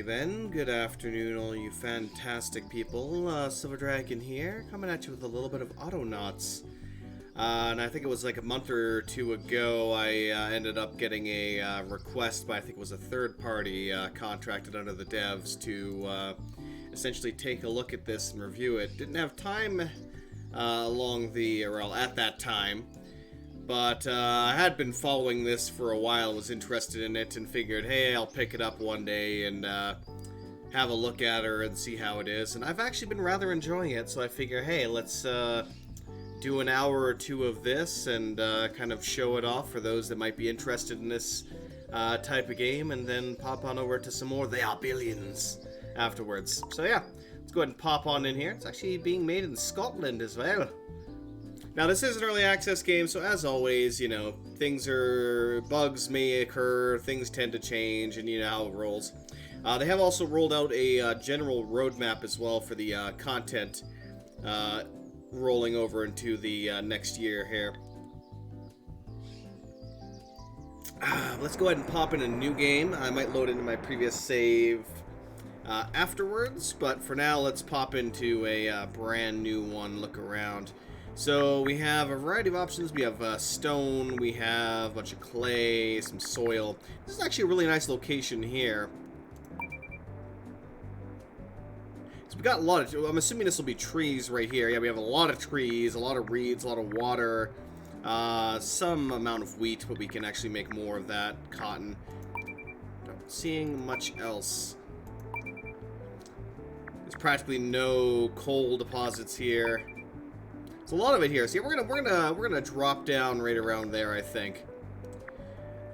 Then, good afternoon, all you fantastic people. Silver Dragon here, coming at you with a little bit of Autonauts. And I think it was like a month or two ago, I ended up getting a request by, I think it was a third party contracted under the devs to essentially take a look at this and review it. Didn't have time at that time. But I had been following this for a while, was interested in it, and figured, hey, I'll pick it up one day and have a look at her and see how it is. And I've actually been rather enjoying it, so I figure, hey, let's do an hour or two of this and kind of show it off for those that might be interested in this type of game, and then pop on over to some more They Are Billions afterwards. So yeah, let's go ahead and pop on in here. It's actually being made in Scotland as well. Now, this is an early access game, so as always, you know, bugs may occur, things tend to change, and you know how it rolls. They have also rolled out a general roadmap as well for the content rolling over into the next year here. Let's go ahead and pop in a new game. I might load into my previous save afterwards, but for now, let's pop into a brand new one, look around. So we have a variety of options. We have stone, we have a bunch of clay, some soil. This is actually a really nice location here. So we got a lot of, I'm assuming this will be trees right here. Yeah, we have a lot of trees, a lot of reeds, a lot of water, some amount of wheat, but we can actually make more of that. Cotton. Not seeing much else. There's practically no coal deposits here. There's a lot of it here. So yeah, we're gonna drop down right around there, I think.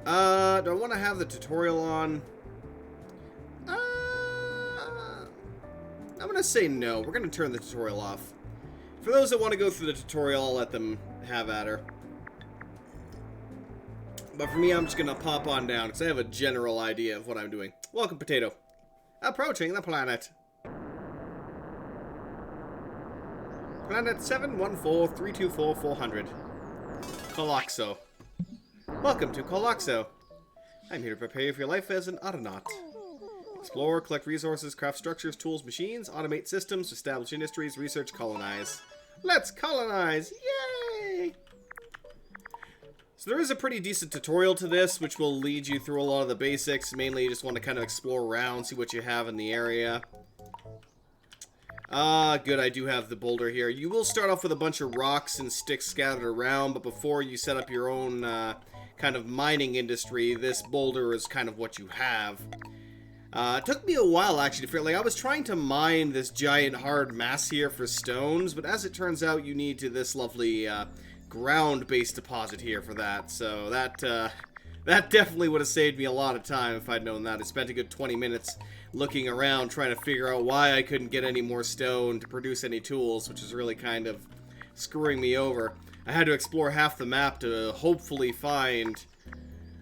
Do I want to have the tutorial on? I'm gonna say no. We're gonna turn the tutorial off. For those that want to go through the tutorial, I'll let them have at her. But for me, I'm just gonna pop on down because I have a general idea of what I'm doing. Welcome, Potato. Approaching the planet. Planet 714-324-400. Coloxo. Welcome to Coloxo. I'm here to prepare you for your life as an Autonaut. Explore, collect resources, craft structures, tools, machines, automate systems, establish industries, research, colonize. Let's colonize! Yay! So there is a pretty decent tutorial to this, which will lead you through a lot of the basics. Mainly you just want to kind of explore around, see what you have in the area. Good, I do have the boulder here. You will start off with a bunch of rocks and sticks scattered around, but before you set up your own, kind of mining industry, this boulder is kind of what you have. It took me a while, actually, to figure, like, I was trying to mine this giant hard mass here for stones, but as it turns out, you need to this lovely, ground-based deposit here for that, so that definitely would have saved me a lot of time if I'd known that. I spent a good 20 minutes looking around trying to figure out why I couldn't get any more stone to produce any tools, which is really kind of screwing me over. I had to explore half the map to hopefully find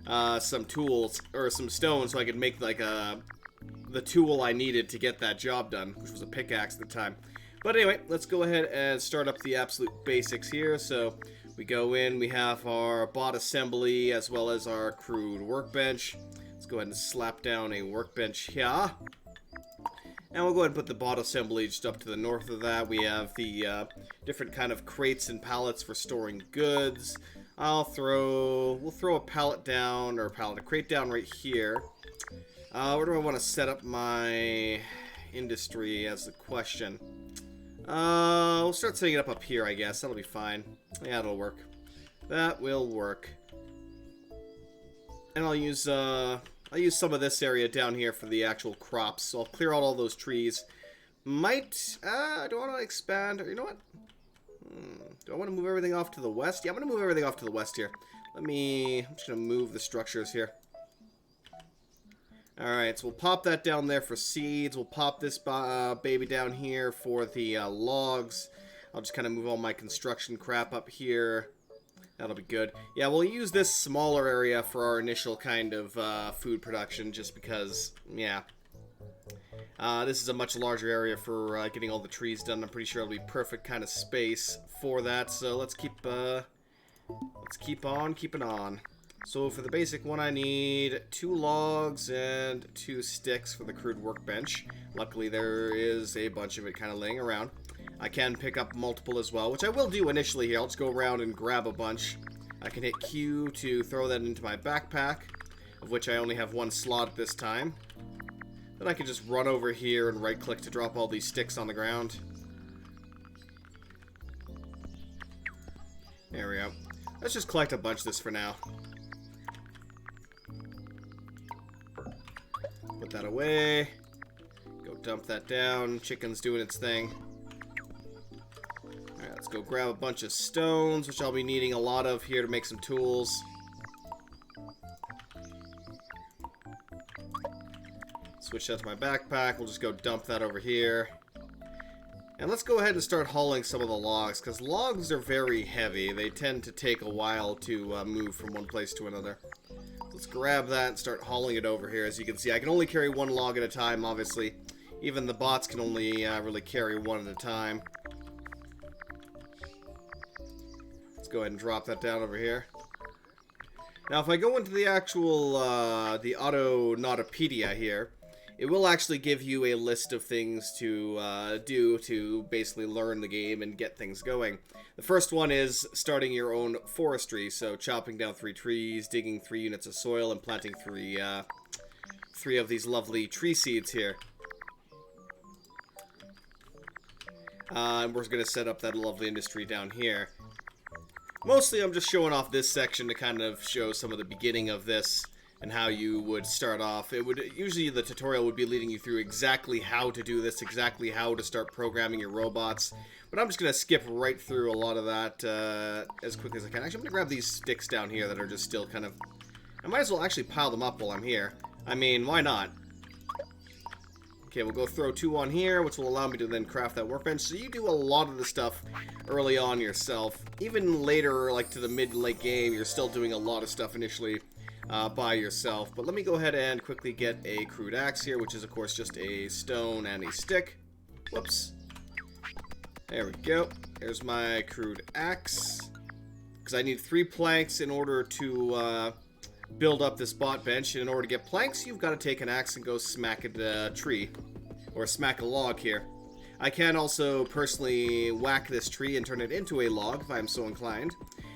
some tools, or some stone, so I could make like the tool I needed to get that job done, which was a pickaxe at the time. But anyway, let's go ahead and start up the absolute basics here. So we go in, we have our bot assembly as well as our crude workbench. Let's go ahead and slap down a workbench here. And we'll go ahead and put the bot assembly just up to the north of that. We have the different kind of crates and pallets for storing goods. We'll throw a pallet down, or a crate down right here. Where do I want to set up my industry as the question? We'll start setting it up here, I guess. That'll be fine. Yeah, that'll work. That will work. And I'll use some of this area down here for the actual crops. So I'll clear out all those trees. Do I want to expand? Or you know what? Do I want to move everything off to the west? Yeah, I'm going to move everything off to the west here. I'm just going to move the structures here. Alright, so we'll pop that down there for seeds. We'll pop this baby down here for the logs. I'll just kind of move all my construction crap up here. That'll be good. Yeah, we'll use this smaller area for our initial kind of food production, just because, yeah. This is a much larger area for getting all the trees done. I'm pretty sure it'll be perfect kind of space for that. So let's keep on keeping on. So for the basic one, I need 2 logs and 2 sticks for the crude workbench. Luckily, there is a bunch of it kind of laying around. I can pick up multiple as well, which I will do initially here. I'll just go around and grab a bunch. I can hit Q to throw that into my backpack, of which I only have 1 slot at this time. Then I can just run over here and right-click to drop all these sticks on the ground. There we go. Let's just collect a bunch of this for now. Put that away. Go dump that down. Chicken's doing its thing. Alright, let's go grab a bunch of stones, which I'll be needing a lot of here to make some tools. Switch that to my backpack. We'll just go dump that over here. And let's go ahead and start hauling some of the logs, because logs are very heavy. They tend to take a while to move from one place to another. Let's grab that and start hauling it over here. As you can see, I can only carry 1 log at a time, obviously. Even the bots can only really carry 1 at a time. Let's go ahead and drop that down over here. Now, if I go into the actual, the Autonautopedia here, it will actually give you a list of things to do to basically learn the game and get things going. The first one is starting your own forestry, so chopping down 3 trees, digging 3 units of soil, and planting 3 of these lovely tree seeds here. And we're going to set up that lovely industry down here. Mostly I'm just showing off this section to kind of show some of the beginning of this and how you would start off. It would usually, the tutorial would be leading you through exactly how to do this, exactly how to start programming your robots. But I'm just going to skip right through a lot of that as quickly as I can. Actually, I'm going to grab these sticks down here that are just still kind of... I might as well actually pile them up while I'm here. I mean, why not? Okay, we'll go throw 2 on here, which will allow me to then craft that workbench. So you do a lot of the stuff early on yourself. Even later, like to the mid and late game, you're still doing a lot of stuff initially by yourself. But let me go ahead and quickly get a crude axe here, which is of course just a stone and a stick. Whoops. There we go. There's my crude axe. Because I need 3 planks in order to build up this bot bench. And in order to get planks, you've got to take an axe and go smack at a tree. Or smack a log here. I can also personally whack this tree and turn it into a log if I'm so inclined.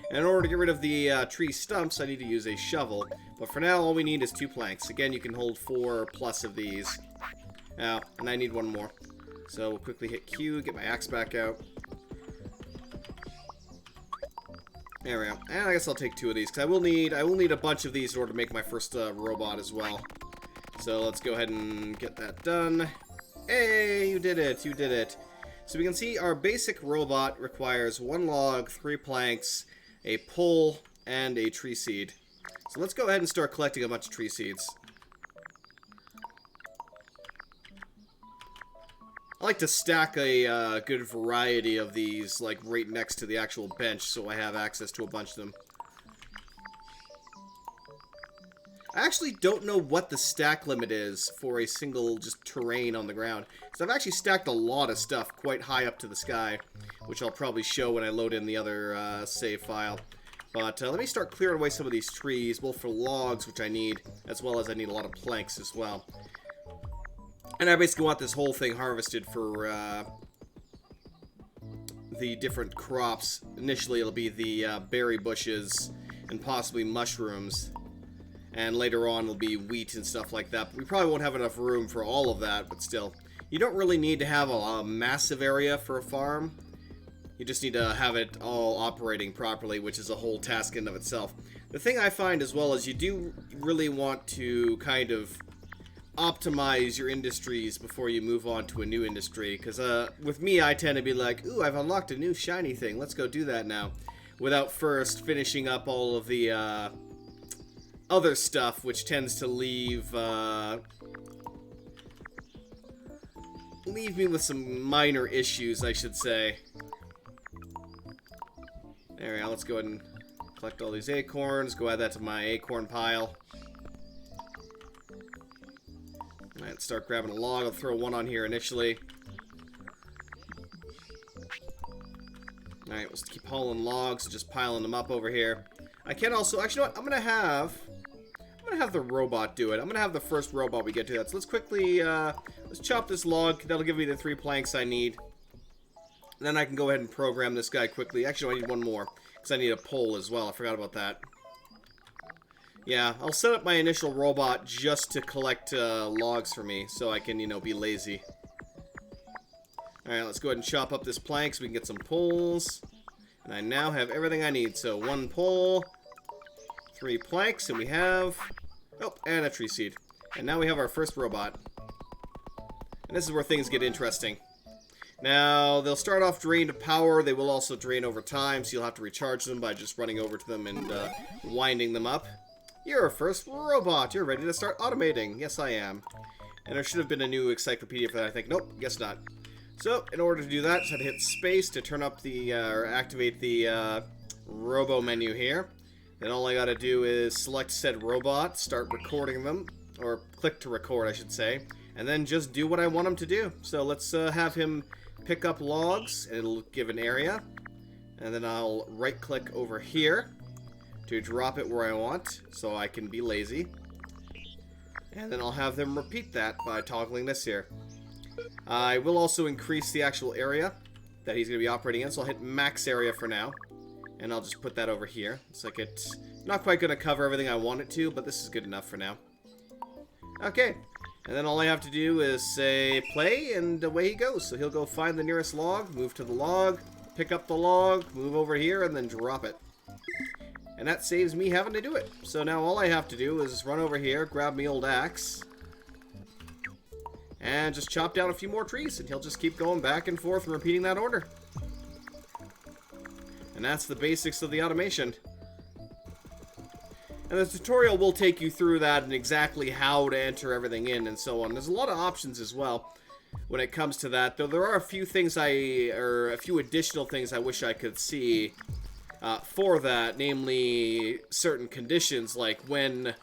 And in order to get rid of the tree stumps, I need to use a shovel. But for now, all we need is 2 planks. Again, you can hold 4 plus of these. And I need 1 more. So we'll quickly hit Q, get my axe back out. There we go. And I guess I'll take 2 of these, because I will need a bunch of these in order to make my first robot as well. So let's go ahead and get that done. Hey, you did it, you did it. So we can see our basic robot requires 1 log, 3 planks, a pole, and a tree seed. So let's go ahead and start collecting a bunch of tree seeds. I like to stack a good variety of these, like, right next to the actual bench, so I have access to a bunch of them. I actually don't know what the stack limit is for a single, just, terrain on the ground. So I've actually stacked a lot of stuff quite high up to the sky, which I'll probably show when I load in the other save file. But let me start clearing away some of these trees, both for logs, which I need, as well as I need a lot of planks as well. And I basically want this whole thing harvested for the different crops. Initially, it'll be the berry bushes and possibly mushrooms. And later on, it'll be wheat and stuff like that. But we probably won't have enough room for all of that, but still. You don't really need to have a massive area for a farm. You just need to have it all operating properly, which is a whole task in of itself. The thing I find as well is you do really want to kind of optimize your industries before you move on to a new industry. Because with me, I tend to be like, ooh, I've unlocked a new shiny thing. Let's go do that now. Without first finishing up all of the other stuff, which tends to leave me with some minor issues, I should say. There we go. Let's go ahead and collect all these acorns. Go add that to my acorn pile. Alright, start grabbing a log. I'll throw 1 on here initially. Alright, let's keep hauling logs, just piling them up over here. I can also, actually, you know what? I'm gonna have the robot do it. I'm gonna have the first robot we get to that. So let's quickly, let's chop this log. That'll give me the 3 planks I need. And then I can go ahead and program this guy quickly. Actually, I need one more, because I need a pole as well. I forgot about that. Yeah, I'll set up my initial robot just to collect logs for me, so I can, you know, be lazy. Alright, let's go ahead and chop up this plank so we can get some poles. And I now have everything I need. So 1 pole, 3 planks, and we have... Oh, and a tree seed. And now we have our first robot. And this is where things get interesting. Now, they'll start off drained of power. They will also drain over time, so you'll have to recharge them by just running over to them and winding them up. You're our first robot. You're ready to start automating. Yes, I am. And there should have been a new encyclopedia for that, I think. Nope, guess not. So, in order to do that, just have to hit space to turn up the, or activate the robo menu here. Then all I gotta do is select said robot, start recording them, or click to record, I should say, and then just do what I want him to do. So let's have him pick up logs, and it'll give an area, and then I'll right-click over here to drop it where I want, so I can be lazy. And then I'll have them repeat that by toggling this here. I will also increase the actual area that he's going to be operating in, so I'll hit max area for now. And I'll just put that over here. It's like it's not quite going to cover everything I want it to, but this is good enough for now. Okay, and then all I have to do is say play, and away he goes. So he'll go find the nearest log, move to the log, pick up the log, move over here, and then drop it. And that saves me having to do it. So now all I have to do is run over here, grab me old axe, and just chop down a few more trees, and he'll just keep going back and forth and repeating that order. And that's the basics of the automation. And the tutorial will take you through that and exactly how to enter everything in and so on. There's a lot of options as well when it comes to that, though there are a few things a few additional things I wish I could see for that, namely certain conditions, like when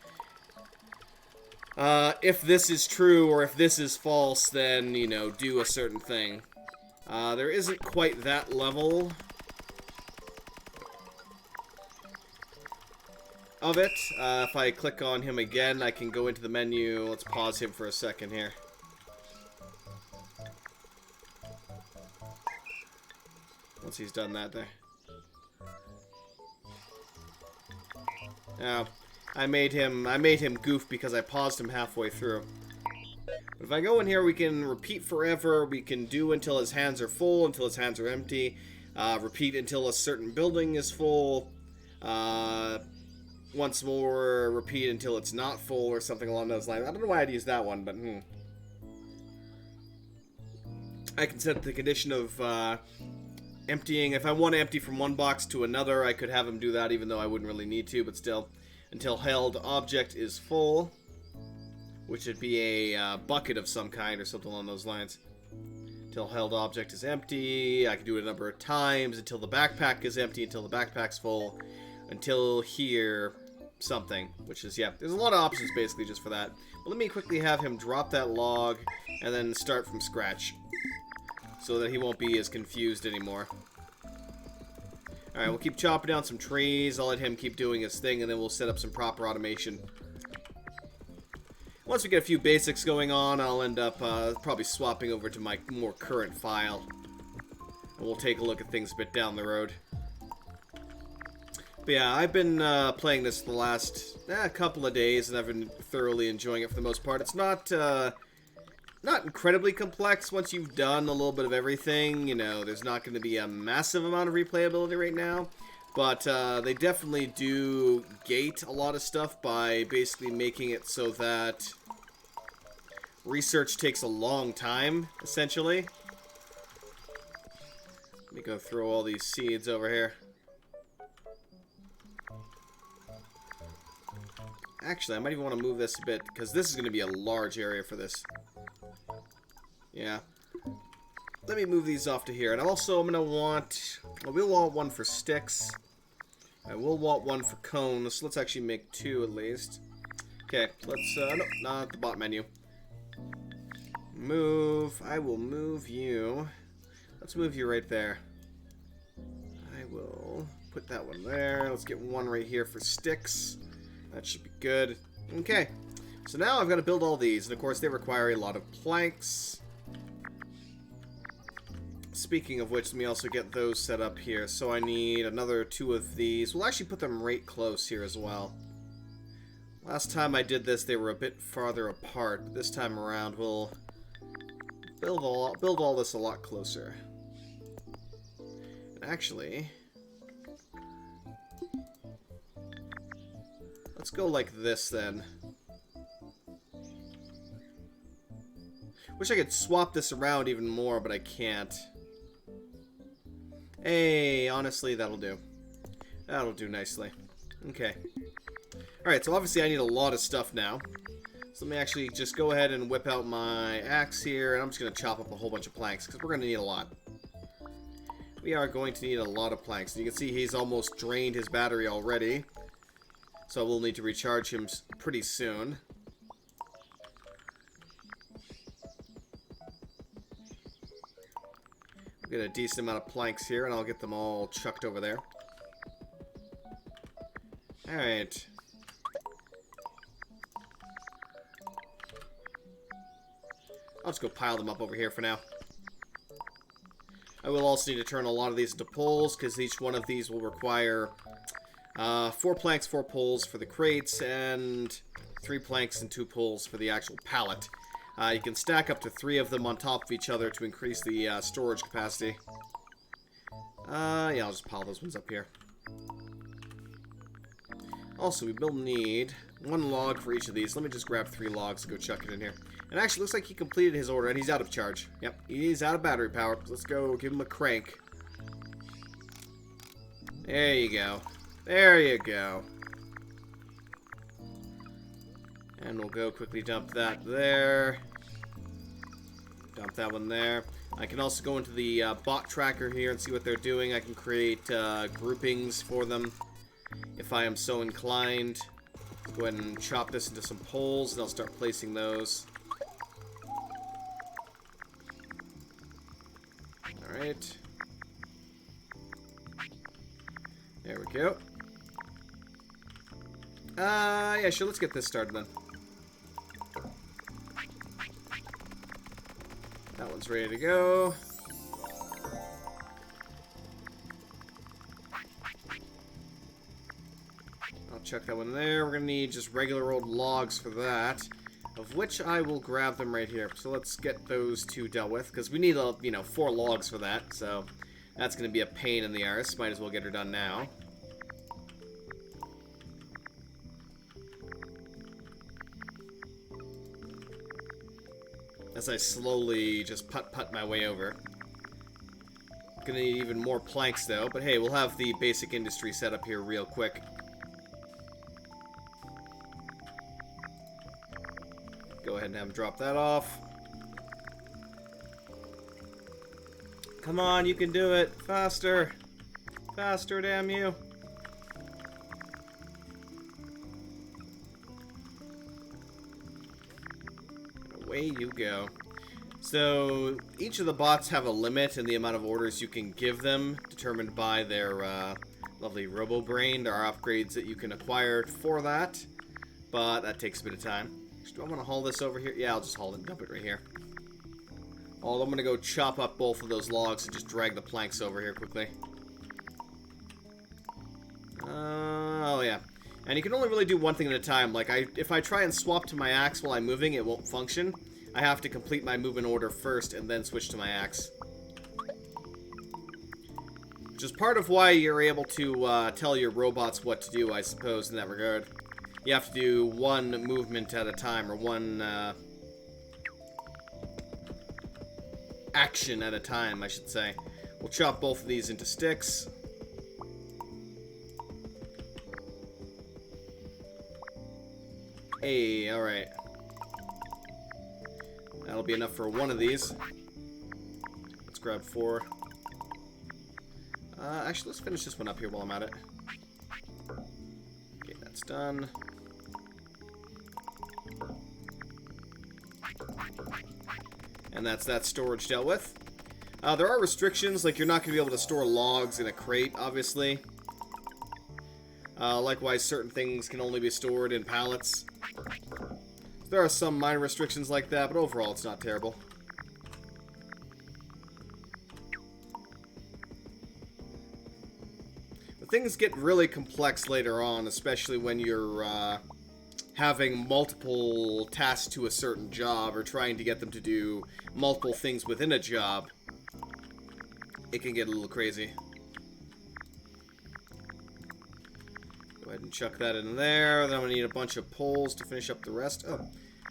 if this is true or if this is false, then, you know, do a certain thing. There isn't quite that level of it. If I click on him again, I can go into the menu. Let's pause him for a second here. Once he's done that there. Now, I made him goof because I paused him halfway through. But if I go in here, we can repeat forever. We can do until his hands are full, until his hands are empty. Repeat until a certain building is full. Once more, repeat until it's not full, or something along those lines. I don't know why I'd use that one, but I can set the condition of emptying. If I want to empty from one box to another, I could have him do that, even though I wouldn't really need to, but still. Until held object is full, which would be a bucket of some kind or something along those lines. Until held object is empty. I can do it a number of times until the backpack is empty, until the backpack's full, until here something, which is, yeah, there's a lot of options basically just for that. But let me quickly have him drop that log and then start from scratch so that he won't be as confused anymore. Alright, we'll keep chopping down some trees. I'll let him keep doing his thing, and then we'll set up some proper automation. Once we get a few basics going on, I'll end up probably swapping over to my more current file. And we'll take a look at things a bit down the road. But yeah, I've been playing this the last couple of days, and I've been thoroughly enjoying it for the most part. It's not incredibly complex once you've done a little bit of everything. You know, there's not going to be a massive amount of replayability right now. But they definitely do gate a lot of stuff by basically making it so that research takes a long time, essentially. Let me go throw all these seeds over here. Actually, I might even want to move this a bit, because this is going to be a large area for this. Yeah. Let me move these off to here. And also, I'm going to want... Well, we'll want one for sticks. I will want one for cones. So let's actually make 2 at least. Okay, let's... no, not the bot menu. Move. I will move you. Let's move you right there. I will put that one there. Let's get one right here for sticks. That should be good. Okay. So now I've got to build all these. And of course, they require a lot of planks. Speaking of which, let me also get those set up here. So I need another 2 of these. We'll actually put them right close here as well. Last time I did this, they were a bit farther apart. But this time around, we'll build all this a lot closer. And actually, let's go like this then. Wish I could swap this around even more, but I can't. Hey, honestly, that'll do. That'll do nicely. Okay. Alright, so obviously I need a lot of stuff now. So let me actually just go ahead and whip out my axe here, and I'm just going to chop up a whole bunch of planks, because we're going to need a lot. We are going to need a lot of planks. And you can see he's almost drained his battery already. So we'll need to recharge him pretty soon. Get a decent amount of planks here, and I'll get them all chucked over there. Alright. I'll just go pile them up over here for now. I will also need to turn a lot of these into poles, because each one of these will require 4 planks, 4 poles for the crates, and 3 planks and 2 poles for the actual pallet. You can stack up to 3 of them on top of each other to increase the storage capacity. Yeah, I'll just pile those ones up here. Also, we will need 1 log for each of these. Let me just grab 3 logs and go chuck it in here. And actually, looks like he completed his order, and he's out of charge. Yep, he's out of battery power. Let's go give him a crank. There you go. There you go. And we'll go quickly dump that there. Dump that one there. I can also go into the bot tracker here and see what they're doing. I can create groupings for them if I am so inclined. Go ahead and chop this into some poles, and I'll start placing those. Alright. There we go. Yeah, sure, let's get this started then. That one's ready to go. I'll chuck that one there. We're gonna need just regular old logs for that, of which I will grab them right here. So let's get those 2 dealt with, because we need, 4 logs for that, so that's gonna be a pain in the arse. Might as well get her done now. As I slowly just putt my way over. Gonna need even more planks though, but hey, we'll have the basic industry set up here real quick. Go ahead and have him drop that off. Come on, you can do it. Faster. Faster, damn you. Away you go. So, each of the bots have a limit in the amount of orders you can give them, determined by their lovely robo-brain. There are upgrades that you can acquire for that, but that takes a bit of time. Do I want to haul this over here? Yeah, I'll just haul it and dump it right here. Oh, I'm going to go chop up both of those logs and just drag the planks over here quickly. Oh, yeah. And you can only really do one thing at a time. Like, if I try and swap to my axe while I'm moving, it won't function. I have to complete my movement order first and then switch to my axe. Which is part of why you're able to tell your robots what to do, I suppose, in that regard. You have to do one movement at a time, or one action at a time, I should say. We'll chop both of these into sticks. Hey, alright. That'll be enough for one of these. Let's grab 4. Actually, let's finish this one up here while I'm at it. Okay, that's done. And that's that storage dealt with. There are restrictions, like you're not going to be able to store logs in a crate, obviously. Likewise, certain things can only be stored in pallets. There are some minor restrictions like that, but overall it's not terrible. But things get really complex later on, especially when you're having multiple tasks to a certain job or trying to get them to do multiple things within a job. It can get a little crazy. Go ahead and chuck that in there. Then I'm going to need a bunch of poles to finish up the rest. Oh,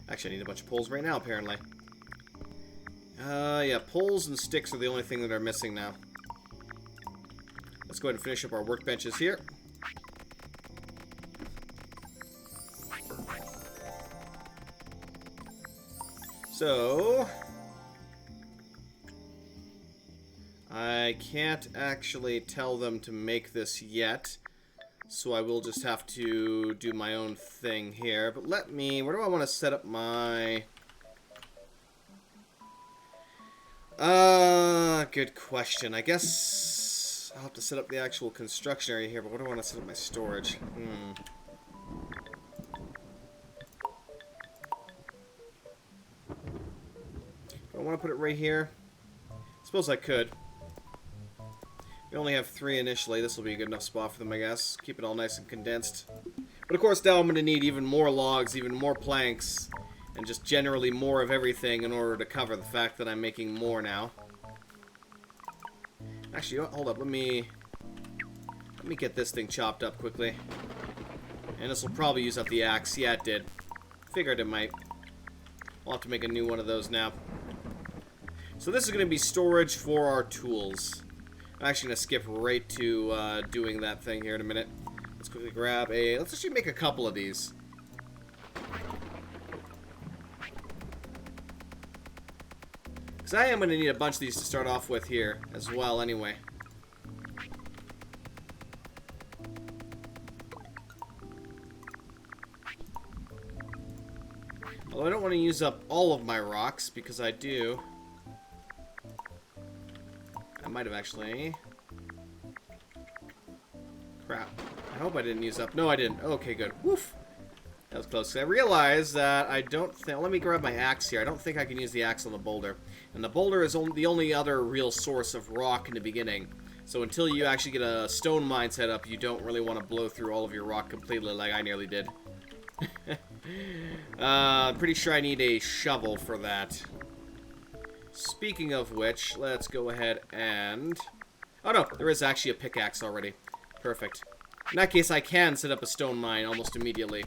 actually I need a bunch of poles right now, apparently. Yeah, poles and sticks are the only thing that are missing now. Let's go ahead and finish up our workbenches here. So, I can't actually tell them to make this yet, so I will just have to do my own thing here. But let me, where do I want to set up my... Good question. I guess I'll have to set up the actual construction area here, but where do I want to set up my storage? Do I want to put it right here? Suppose I could. We only have 3 initially. This will be a good enough spot for them, I guess. Keep it all nice and condensed. But of course, now I'm going to need even more logs, even more planks, and just generally more of everything in order to cover the fact that I'm making more now. Actually, hold up. Let me get this thing chopped up quickly. And this will probably use up the axe. Yeah, it did. Figured it might. We'll have to make a new one of those now. So this is going to be storage for our tools. I'm actually going to skip right to doing that thing here in a minute. Let's quickly grab a... Let's actually make a couple of these. Because I am going to need a bunch of these to start off with here as well anyway. Although I don't want to use up all of my rocks because I do... I might have actually... Crap. I hope I didn't use up... No, I didn't. Okay, good. Woof! That was close. I realized that I don't think... Let me grab my axe here. I don't think I can use the axe on the boulder. And the boulder is the only other real source of rock in the beginning. So until you actually get a stone mine set up, you don't really want to blow through all of your rock completely like I nearly did. Pretty sure I need a shovel for that. Speaking of which, let's go ahead and... Oh no, there is actually a pickaxe already. Perfect. In that case, I can set up a stone mine almost immediately.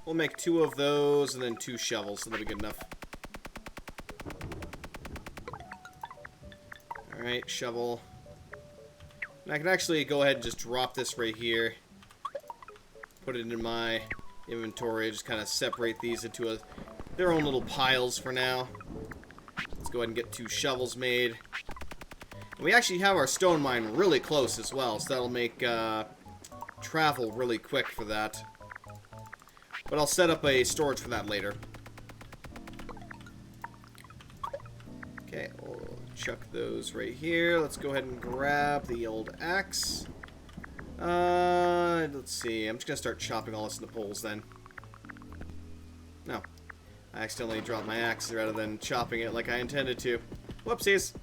We'll make 2 of those and then 2 shovels, so that'll be good enough. Alright, shovel. And I can actually go ahead and just drop this right here. Put it in my inventory, just kind of separate these into their own little piles for now. Let's go ahead and get 2 shovels made. And we actually have our stone mine really close as well, so that'll make travel really quick for that. But I'll set up a storage for that later. Okay, we'll chuck those right here. Let's go ahead and grab the old axe. Let's see. I'm just going to start chopping all this into poles then. No. I accidentally dropped my axe rather than chopping it like I intended to. Whoopsies.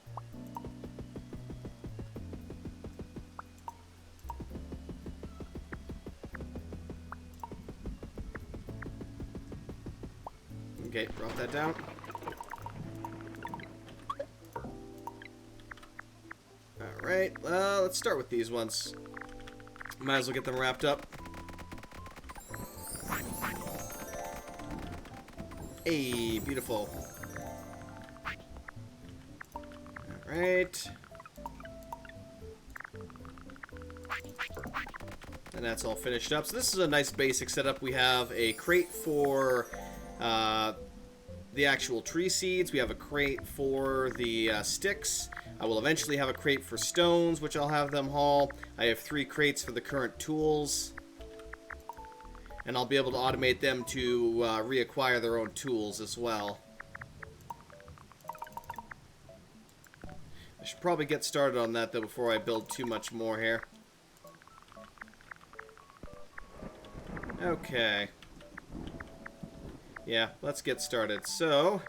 Okay, drop that down. Alright, well, let's start with these ones. Might as well get them wrapped up. Hey, beautiful. Alright. And that's all finished up. So this is a nice basic setup. We have a crate for the actual tree seeds. We have a crate for the sticks. I will eventually have a crate for stones, which I'll have them haul. I have 3 crates for the current tools. And I'll be able to automate them to reacquire their own tools as well. should probably get started on that, though, before I build too much more here. Okay. Yeah, let's get started. So...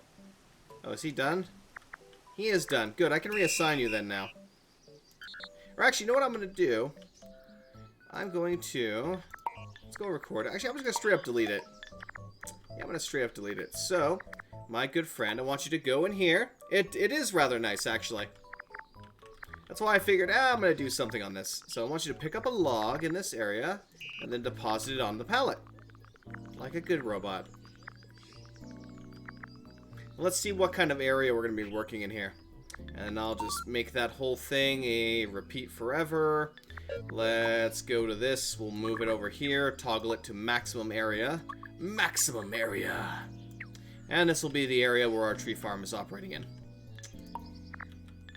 Oh, is he done? He is done. Good, I can reassign you then now. Or actually, you know what I'm going to do? I'm going to... Let's go record it. Actually, I'm just going to straight up delete it. Yeah, I'm going to straight up delete it. So, my good friend, I want you to go in here. It is rather nice, actually. That's why I figured, I'm going to do something on this. So I want you to pick up a log in this area, and then deposit it on the pallet. Like a good robot. Let's see what kind of area we're going to be working in here. And I'll just make that whole thing a repeat forever. Let's go to this. We'll move it over here. Toggle it to maximum area. Maximum area. And this will be the area where our tree farm is operating in.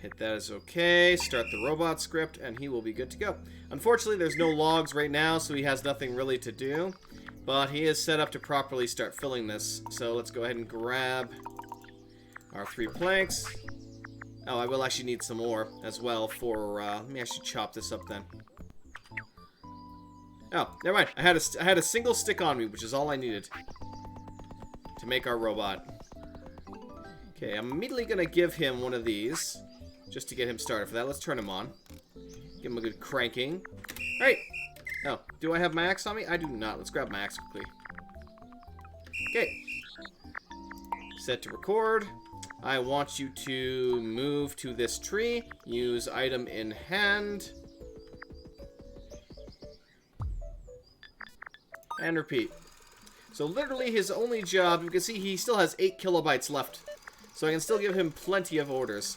Hit that as okay. Start the robot script, and he will be good to go. Unfortunately, there's no logs right now, so he has nothing really to do. But he is set up to properly start filling this. So let's go ahead and grab our 3 planks. Oh, I will actually need some more as well for, let me actually chop this up then. Oh, never mind. I had a single stick on me, which is all I needed to make our robot. Okay, I'm immediately going to give him one of these, just to get him started. For that, let's turn him on. Give him a good cranking. Alright. Oh, do I have my axe on me? I do not. Let's grab my axe quickly. Okay. Set to record. I want you to move to this tree. Use item in hand. And repeat. So literally his only job, you can see he still has 8 kilobytes left. So I can still give him plenty of orders.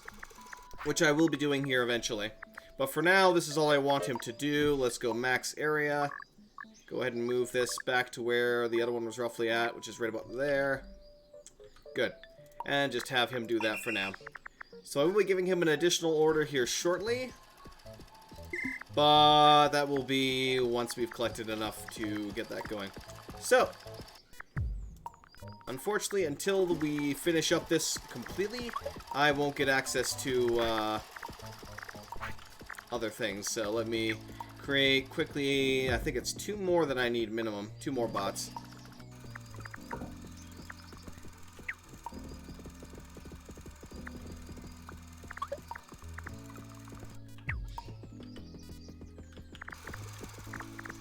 Which I will be doing here eventually. But for now, this is all I want him to do. Let's go max area. Go ahead and move this back to where the other one was roughly at, which is right about there. Good. And just have him do that for now. So I will be giving him an additional order here shortly. But that will be once we've collected enough to get that going. So, unfortunately, until we finish up this completely, I won't get access to other things. So let me create quickly, I think it's 2 more that I need minimum. 2 more bots.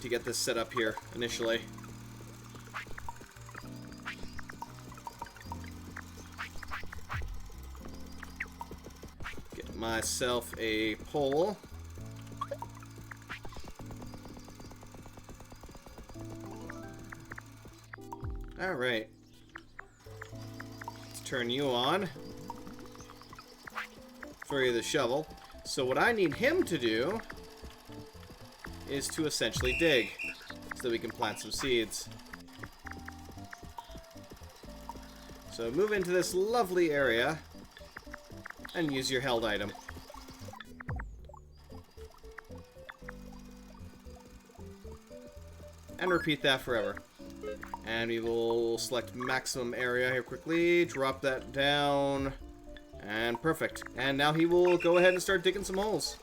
To get this set up here initially. Get myself a pole. Alright. Let's turn you on. Throw you the shovel. So what I need him to do is to essentially dig, so that we can plant some seeds. So move into this lovely area and use your held item. And repeat that forever. And we will select maximum area here quickly, drop that down, and perfect. And now he will go ahead and start digging some holes.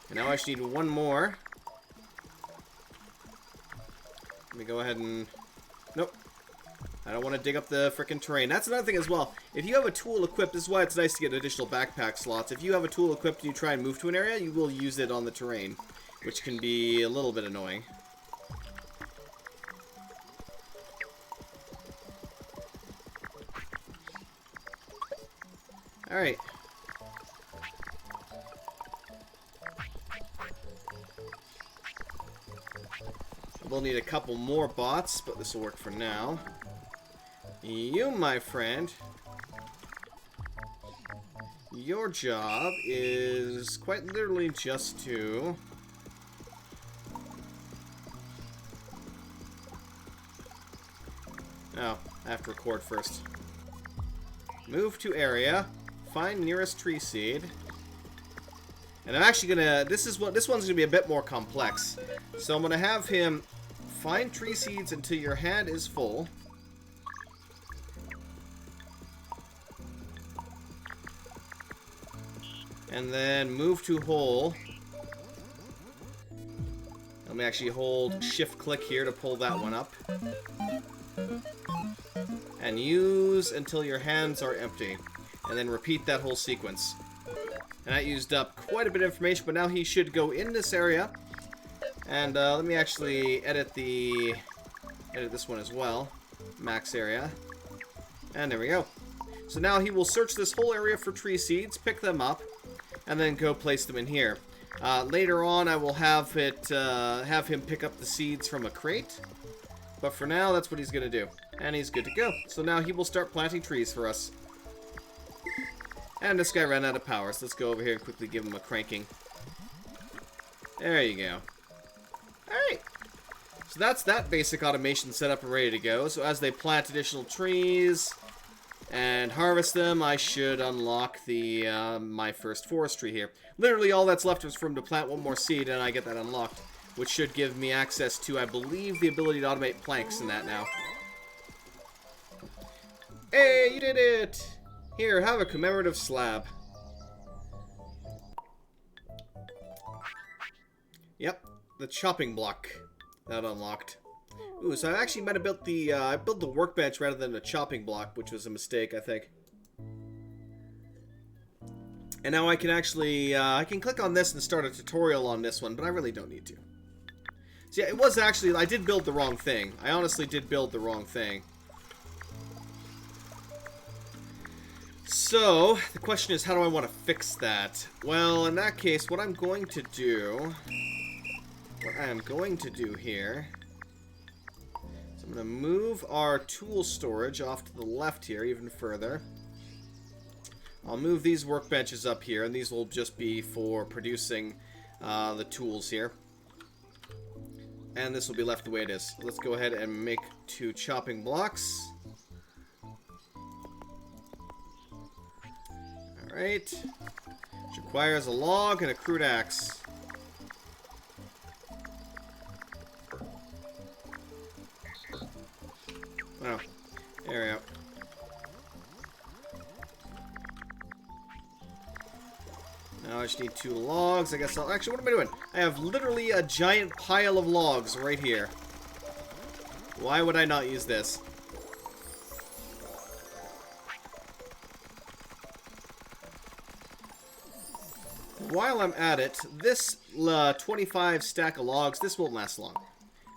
And now I just need 1 more. Let me go ahead and... Nope. I don't want to dig up the frickin' terrain. That's another thing as well. If you have a tool equipped, this is why it's nice to get additional backpack slots. If you have a tool equipped and you try and move to an area, you will use it on the terrain, which can be a little bit annoying. Alright. We'll need a couple more bots, but this will work for now. You, my friend, your job is quite literally just to... Oh, I have to record first. Move to area, find nearest tree seed. And I'm actually gonna, this one's gonna be a bit more complex. So I'm gonna have him find tree seeds until your hand is full. And then move to hole. Let me actually hold shift click here to pull that one up. And use until your hands are empty. And then repeat that whole sequence. And that used up quite a bit of information, but now he should go in this area. And let me actually edit this one as well. Max area. And there we go. So now he will search this whole area for tree seeds, pick them up, and then go place them in here. Later on, I will have him pick up the seeds from a crate. But for now, that's what he's going to do. And he's good to go. So now he will start planting trees for us. And this guy ran out of power, so let's go over here and quickly give him a cranking. There you go. Alright. So that's that basic automation set up and ready to go. So as they plant additional trees and harvest them, I should unlock the my first forestry here. Literally all that's left is for him to plant one more seed and I get that unlocked, which should give me access to, I believe, the ability to automate planks in that now. Hey, you did it! Here, have a commemorative slab. Yep, the chopping block. That unlocked. Ooh, so I actually might have built the, I built the workbench rather than the chopping block, which was a mistake, I think. And now I can actually, I can click on this and start a tutorial on this one, but I really don't need to. So yeah, it was actually, I did build the wrong thing. I honestly did build the wrong thing. So, the question is, how do I want to fix that? Well, in that case, what I'm going to do here, is I'm going to move our tool storage off to the left here even further. I'll move these workbenches up here, and these will just be for producing the tools here. And this will be left the way it is. Let's go ahead and make 2 chopping blocks. Alright. Which requires a log and a crude axe. Oh, there we go. Now I just need 2 logs. I guess I'll... Actually, what am I doing? I have literally a giant pile of logs right here. Why would I not use this? While I'm at it, this 25 stack of logs, this won't last long.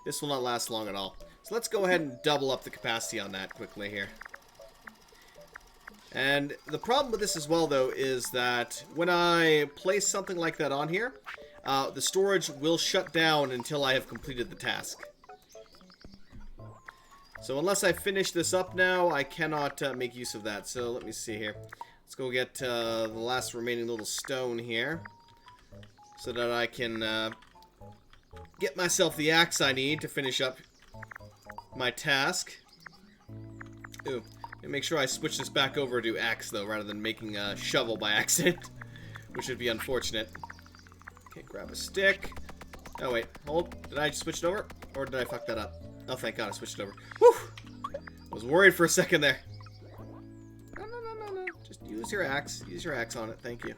This will not last long at all. So let's go ahead and double up the capacity on that quickly here. And the problem with this as well, though, is that when I place something like that on here, the storage will shut down until I have completed the task. So unless I finish this up now, I cannot make use of that. So let me see here. Let's go get the last remaining little stone here, so that I can get myself the axe I need to finish up my task. Ooh, and make sure I switch this back over to axe, though, rather than making a shovel by accident, which would be unfortunate. Okay, grab a stick. Oh, wait, hold. Did I just switch it over? Or did I fuck that up? Oh, thank God I switched it over. Whew! I was worried for a second there. No. Just use your axe. Use your axe on it. Thank you.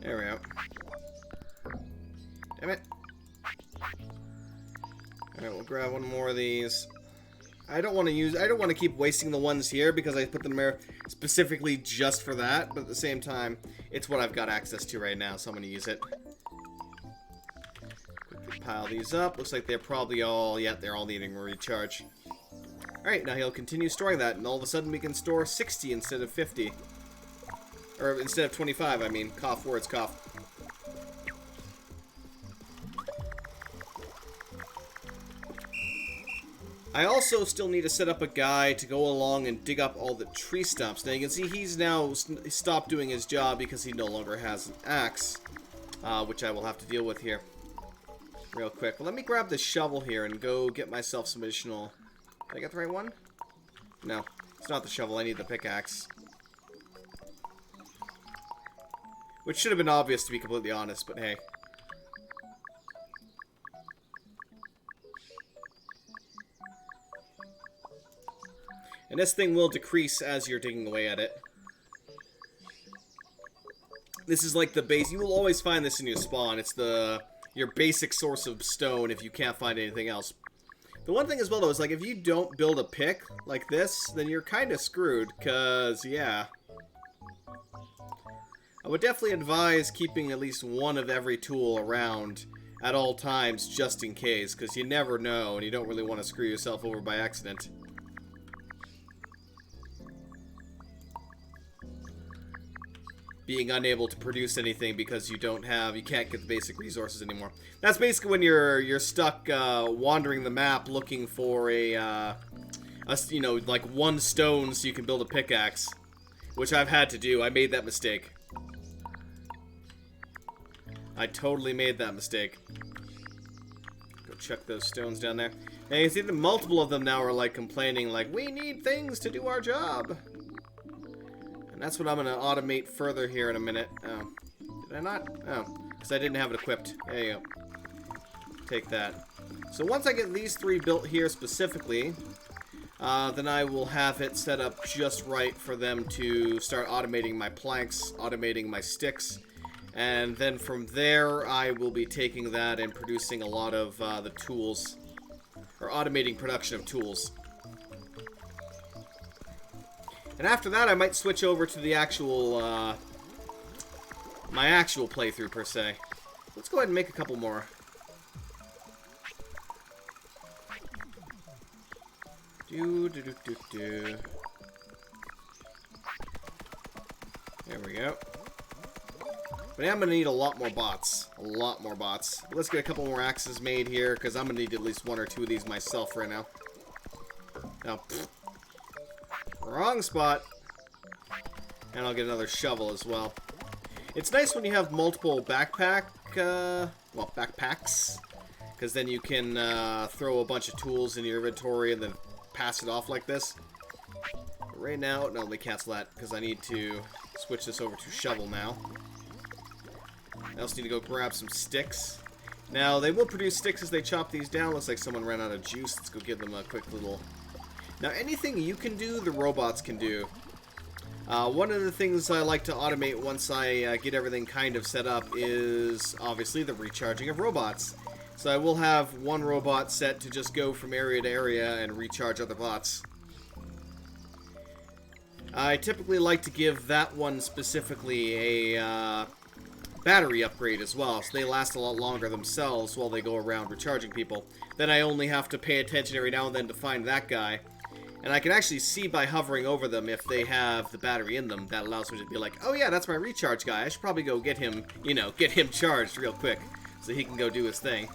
There we go. Damn it. Alright, we'll grab one more of these. I don't want to keep wasting the ones here because I put them there specifically just for that, but at the same time, it's what I've got access to right now, so I'm going to use it. Quickly pile these up. Looks like they're probably all, yeah, they're all needing a recharge. Alright, now he'll continue storing that, and all of a sudden we can store 60 instead of 50. Or instead of 25, I mean. Cough words, cough. I also still need to set up a guy to go along and dig up all the tree stumps. Now you can see he's now stopped doing his job because he no longer has an axe, which I will have to deal with here real quick. Well, let me grab the shovel here and go get myself some additional... Did I get the right one? No, it's not the shovel. I need the pickaxe. Which should have been obvious, to be completely honest, but hey. And this thing will decrease as you're digging away at it. This is like the base. You will always find this in your spawn. It's your basic source of stone if you can't find anything else. The one thing as well, though, is like if you don't build a pick like this, then you're kind of screwed, because, yeah. I would definitely advise keeping at least one of every tool around at all times, just in case, because you never know, and you don't really want to screw yourself over by accident. Being unable to produce anything because you can't get the basic resources anymore. That's basically when you're stuck wandering the map looking for like one stone so you can build a pickaxe, which I've had to do. I made that mistake. I totally made that mistake. Go check those stones down there. And you can see that multiple of them now are like complaining, like, we need things to do our job. And that's what I'm going to automate further here in a minute. Oh, did I not? Oh, because I didn't have it equipped. There you go. Take that. So once I get these 3 built here specifically, then I will have it set up just right for them to start automating my planks, automating my sticks. And then from there, I will be taking that and producing a lot of the tools, or automating production of tools. And after that, I might switch over to the actual, my actual playthrough, per se. Let's go ahead and make a couple more. There we go. But I'm going to need a lot more bots. A lot more bots. Let's get a couple more axes made here, because I'm going to need at least 1 or 2 of these myself right now. Now, wrong spot. And I'll get another shovel as well. It's nice when you have multiple backpacks, because then you can throw a bunch of tools in your inventory and then pass it off like this. But right now, no, let me cancel that, because I need to switch this over to shovel now. I also need to go grab some sticks. Now, they will produce sticks as they chop these down. Looks like someone ran out of juice. Let's go give them a quick little... Now, anything you can do, the robots can do. One of the things I like to automate once I get everything kind of set up is, obviously, the recharging of robots. So I will have one robot set to just go from area to area and recharge other bots. I typically like to give that one specifically a... battery upgrade as well, so they last a lot longer themselves while they go around recharging people. Then I only have to pay attention every now and then to find that guy. And I can actually see by hovering over them if they have the battery in them. That allows me to be like, oh yeah, that's my recharge guy. I should probably go get him, get him charged real quick so he can go do his thing.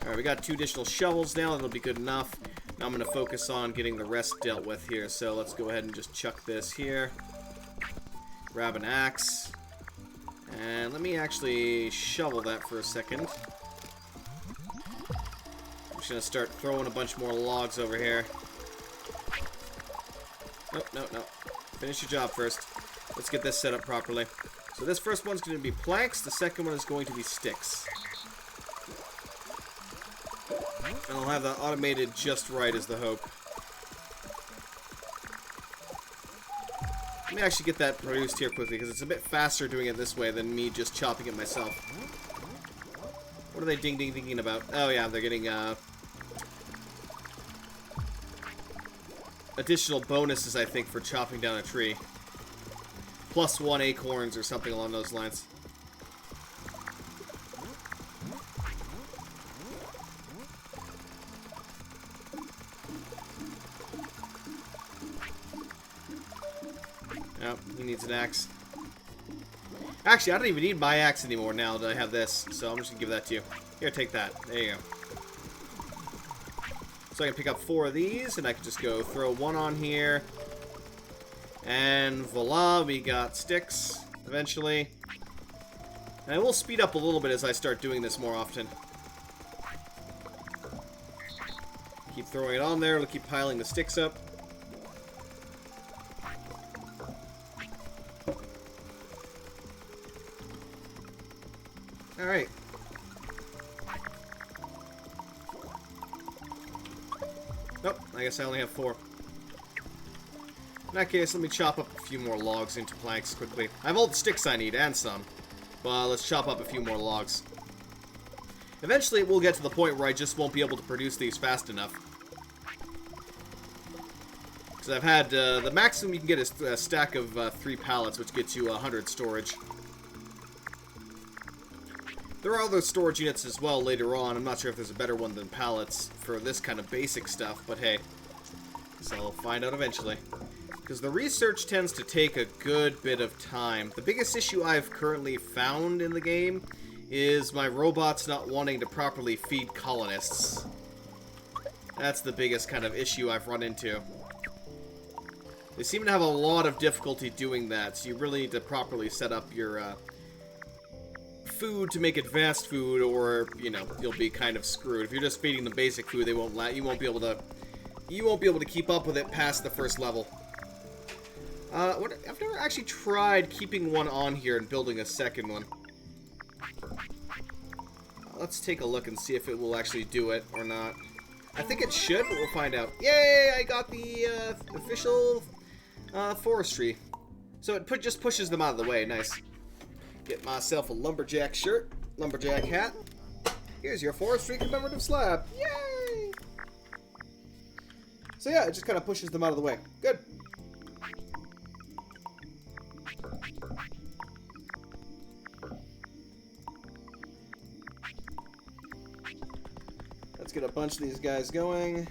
Alright, we got 2 additional shovels now. That'll be good enough. Now I'm going to focus on getting the rest dealt with here. So let's go ahead and just chuck this here. Grab an axe. And let me actually shovel that for a second. I'm just going to start throwing a bunch more logs over here. Nope, no, no. Finish your job first. Let's get this set up properly. So this first one's going to be planks. The second one is going to be sticks. And I'll have that automated just right is the hope. Let me actually get that produced here quickly, because it's a bit faster doing it this way than me just chopping it myself. What are they ding-ding-dinging about? Oh yeah, they're getting additional bonuses, I think, for chopping down a tree. +1 acorns or something along those lines. Oh, he needs an axe. Actually, I don't even need my axe anymore now that I have this, so I'm just gonna give that to you. Here, take that. There you go. So I can pick up 4 of these, and I can just go throw 1 on here. And voila, we got sticks, eventually. And I will speed up a little bit as I start doing this more often. Keep throwing it on there, we'll keep piling the sticks up. Alright. I guess I only have 4. In that case, let me chop up a few more logs into planks quickly. I have all the sticks I need, and some. But let's chop up a few more logs. Eventually, we'll get to the point where I just won't be able to produce these fast enough. Because I've had, the maximum you can get is a stack of 3 pallets, which gets you 100 storage. There are other storage units as well later on. I'm not sure if there's a better one than pallets for this kind of basic stuff, but hey. So I'll find out eventually. Because the research tends to take a good bit of time. The biggest issue I've currently found in the game is my robots not wanting to properly feed colonists. That's the biggest kind of issue I've run into. They seem to have a lot of difficulty doing that, so you really need to properly set up your food to make advanced food, or, you know, you'll be kind of screwed. If you're just feeding them basic food, you won't be able to keep up with it past the first level. I've never actually tried keeping one on here and building a second one. Let's take a look and see if it will actually do it or not. I think it should, but we'll find out. Yay! I got the official forestry. So it just pushes them out of the way. Nice. Get myself a lumberjack shirt, lumberjack hat. Here's your forestry commemorative slab. Yay! So yeah, it just kind of pushes them out of the way. Good. Let's get a bunch of these guys going.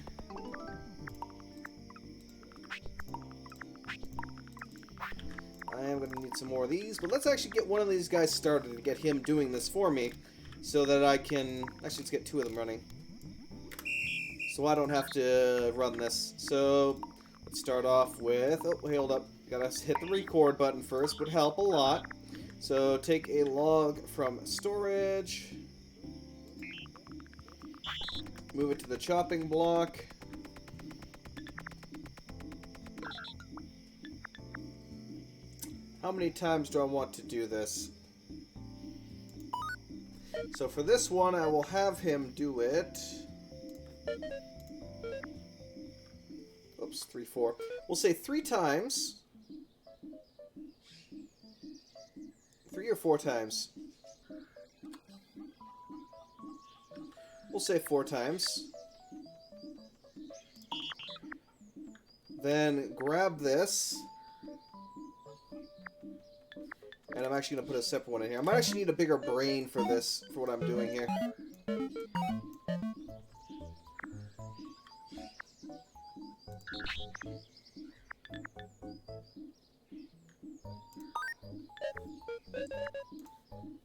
I am going to need some more of these, but let's actually get one of these guys started and get him doing this for me so that I can... Actually, let's get 2 of them running. So I don't have to run this. So let's start off with... Oh, hold up. Gotta hit the record button first, would help a lot. So take a log from storage. Move it to the chopping block. How many times do I want to do this? So for this one, I will have him do it. Oops, 3, 4. We'll say 3 times. 3 or 4 times. We'll say 4 times. Then grab this. And I'm actually going to put a separate one in here. I might actually need a bigger brain for this, for what I'm doing here.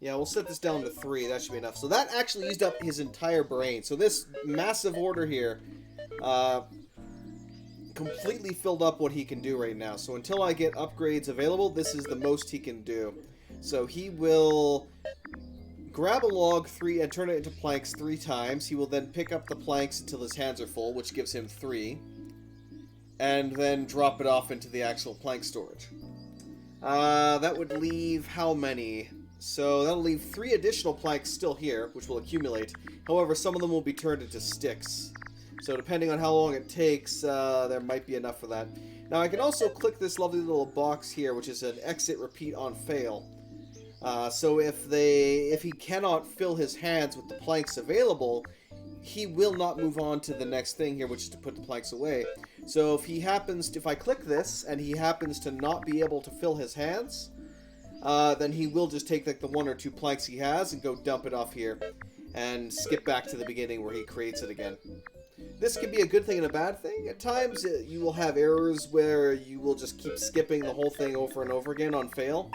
Yeah, we'll set this down to 3. That should be enough. So that actually used up his entire brain. So this massive order here completely filled up what he can do right now. So until I get upgrades available, this is the most he can do. So he will grab a log 3 and turn it into planks 3 times. He will then pick up the planks until his hands are full, which gives him 3. And then drop it off into the actual plank storage. That would leave how many? So that'll leave 3 additional planks still here, which will accumulate. However, some of them will be turned into sticks. So depending on how long it takes, there might be enough for that. Now I can also click this lovely little box here, which is an exit repeat on fail. So if he cannot fill his hands with the planks available, he will not move on to the next thing here, which is to put the planks away. So if I click this and he happens to not be able to fill his hands, then he will just take like the 1 or 2 planks he has and go dump it off here and skip back to the beginning where he creates it again. This can be a good thing and a bad thing. At times you will have errors where you will just keep skipping the whole thing over and over again on fail,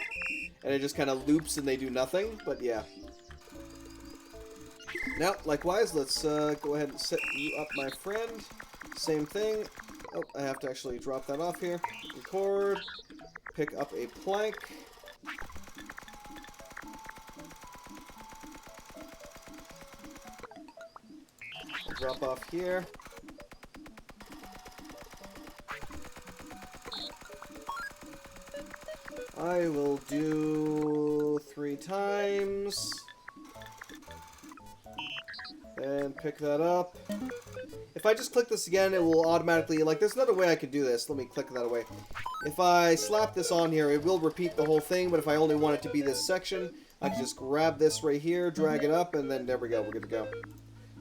and it just kind of loops and they do nothing, but yeah. Now, likewise, let's go ahead and set you up, my friend. Same thing. Oh, I have to actually drop that off here. Record. Pick up a plank. Drop off here. I will do 3 times. And pick that up. If I just click this again, it will automatically, like, there's another way I can do this. Let me click that away. If I slap this on here, it will repeat the whole thing, but if I only want it to be this section, I can just grab this right here, drag it up, and then there we go, we're good to go.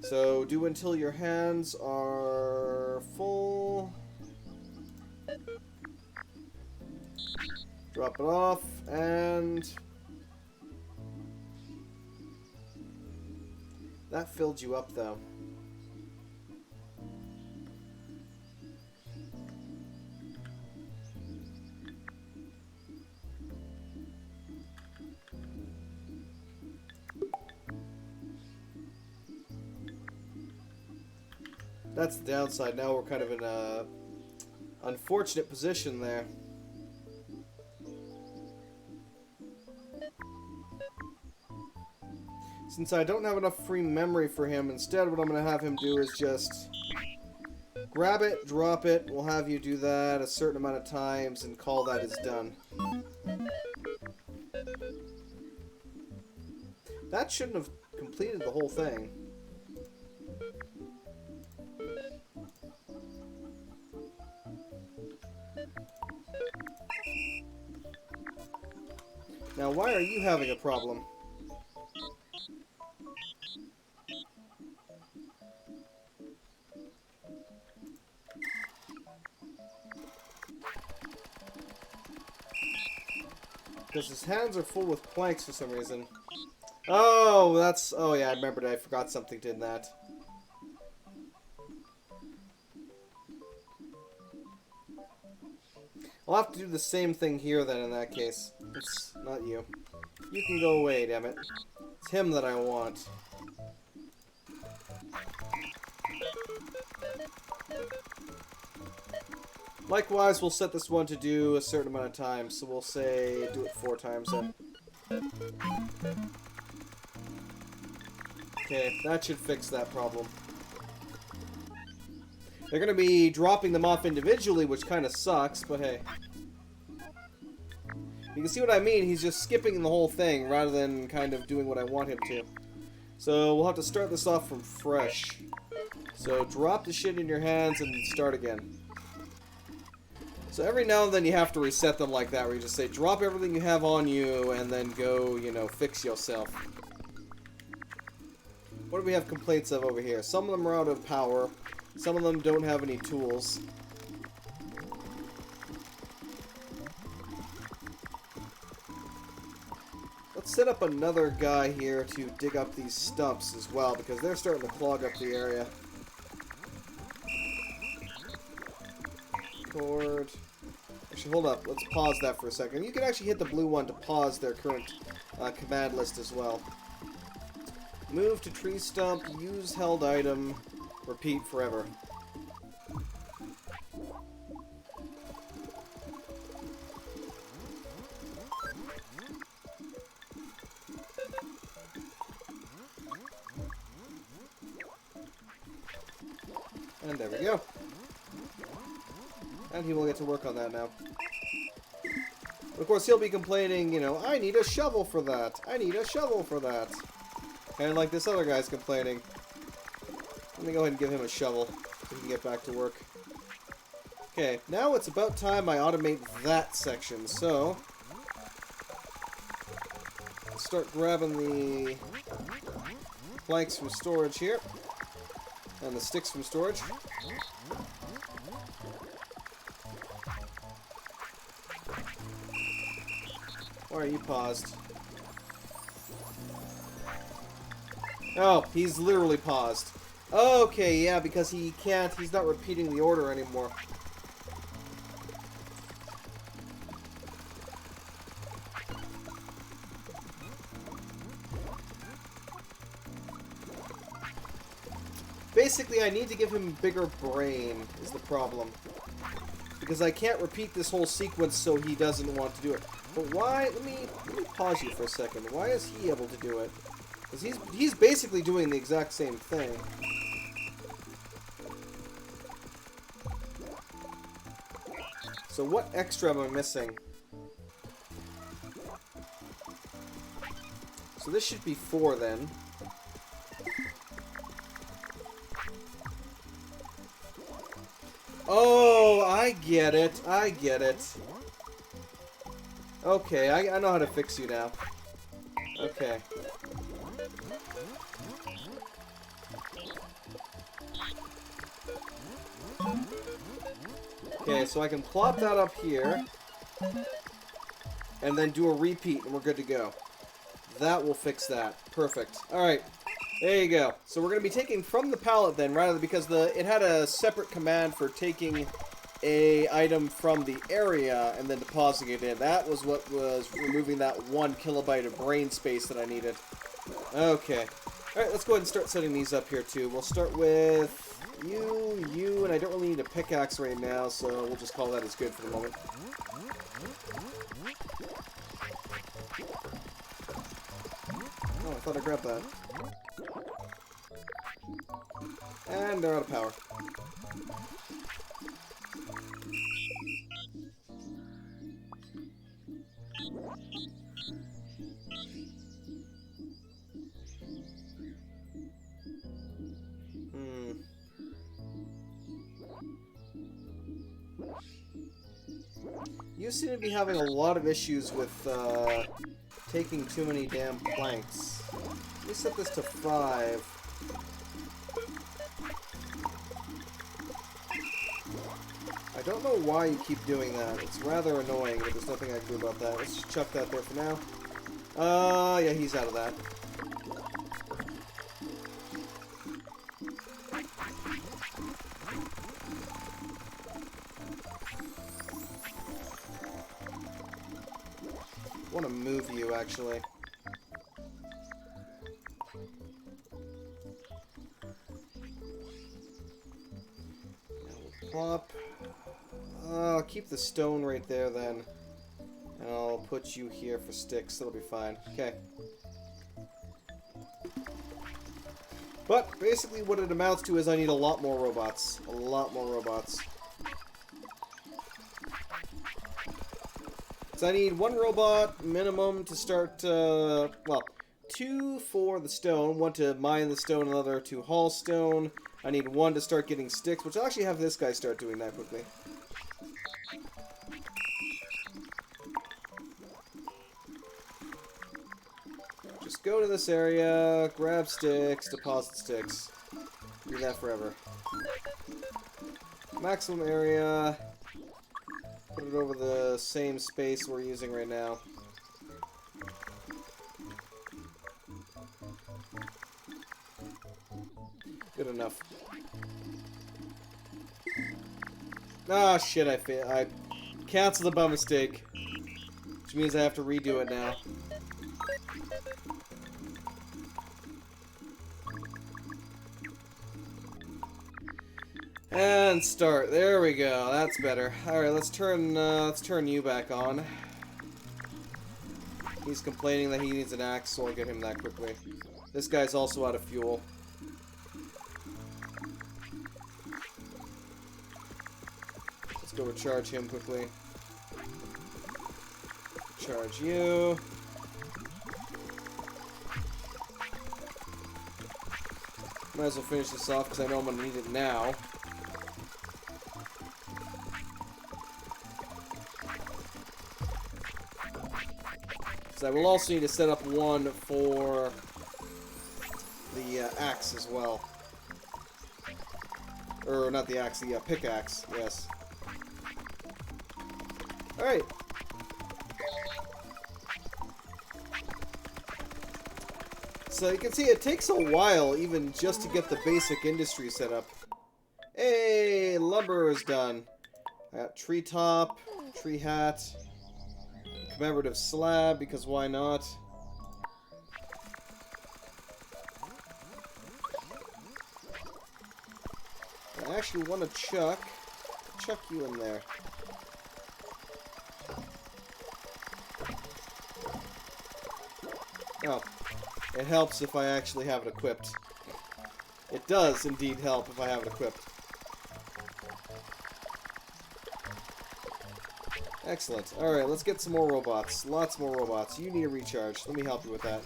So, do until your hands are full. Drop it off, and that filled you up, though. That's the downside. Now we're kind of in a unfortunate position there. Since I don't have enough free memory for him, instead what I'm going to have him do is just grab it, drop it. We'll have you do that a certain amount of times and call that as done. That shouldn't have completed the whole thing. Now, why are you having a problem? Because his hands are full with planks for some reason. Oh, that's... Oh, yeah, I remembered. I forgot something in that. I'll have to do the same thing here then in that case. It's not you. You can go away, damn it. It's him that I want. Likewise, we'll set this one to do a certain amount of time, so we'll say do it 4 times then. Okay, that should fix that problem. They're going to be dropping them off individually, which kind of sucks, but hey. You can see what I mean, he's just skipping the whole thing rather than kind of doing what I want him to. So we'll have to start this off from fresh. So drop the shit in your hands and start again. So every now and then you have to reset them like that, where you just say, drop everything you have on you, and then go, you know, fix yourself. What do we have complaints of over here? Some of them are out of power. Some of them don't have any tools. Let's set up another guy here to dig up these stumps as well, because they're starting to clog up the area. Cord. Actually, hold up. Let's pause that for a second. You can actually hit the blue one to pause their current command list as well. Move to tree stump, use held item, repeat forever. And there we go. And he will get to work on that now. Of course, he'll be complaining, you know, I need a shovel for that. I need a shovel for that. And like this other guy's complaining. Let me go ahead and give him a shovel so he can get back to work. Okay, now it's about time I automate that section. So, let's start grabbing the planks from storage here. And the sticks from storage. Why are you paused? Oh, he's literally paused. Okay, yeah, because he's not repeating the order anymore. Basically, I need to give him a bigger brain, is the problem. Because I can't repeat this whole sequence so he doesn't want to do it. But why, let me pause you for a second. Why is he able to do it? Because he's basically doing the exact same thing. So what extra am I missing? So this should be 4 then. Oh, I get it. I get it. Okay, I know how to fix you now. Okay. Okay, so I can plop that up here. And then do a repeat, and we're good to go. That will fix that. Perfect. Alright. There you go. So we're going to be taking from the pallet then, rather because it had a separate command for taking a item from the area and then depositing it in. That was what was removing that 1 kilobyte of brain space that I needed. Okay. Alright, let's go ahead and start setting these up here too. We'll start with you, and I don't really need a pickaxe right now, so we'll just call that as good for the moment. Oh, I thought I grabbed that. And they're out of power. You seem to be having a lot of issues with taking too many damn planks. Let me set this to 5. I don't know why you keep doing that. It's rather annoying, but there's nothing I can do about that. Let's just chuck that there for now. Yeah, he's out of that. I want to move you, actually. Now we'll plop. I'll keep the stone right there then. And I'll put you here for sticks. That'll be fine. Okay. But basically what it amounts to is I need a lot more robots. A lot more robots. So I need 1 robot minimum to start, well, 2 for the stone, 1 to mine the stone, another to haul stone. I need 1 to start getting sticks, which I'll actually have this guy start doing that quickly. Just go to this area, grab sticks, deposit sticks. Do that forever. Maximum area. Put it over the same space we're using right now. Good enough. Ah, shit, I canceled it by mistake. Which means I have to redo it now. And start. There we go. That's better. Alright, let's turn you back on. He's complaining that he needs an axe, so I'll get him that quickly. This guy's also out of fuel. Let's go recharge him quickly. Charge you. Might as well finish this off because I know I'm going to need it now. So I will also need to set up 1 for the axe as well. Or not the axe, the pickaxe, yes. Alright. So you can see it takes a while even just to get the basic industry set up. Hey, lumber is done. I got treetop, tree hat, commemorative slab, because why not? I actually want to chuck you in there. Oh, it helps if I actually have it equipped. It does indeed help if I have it equipped. Excellent. Alright, let's get some more robots. Lots more robots. You need a recharge. Let me help you with that.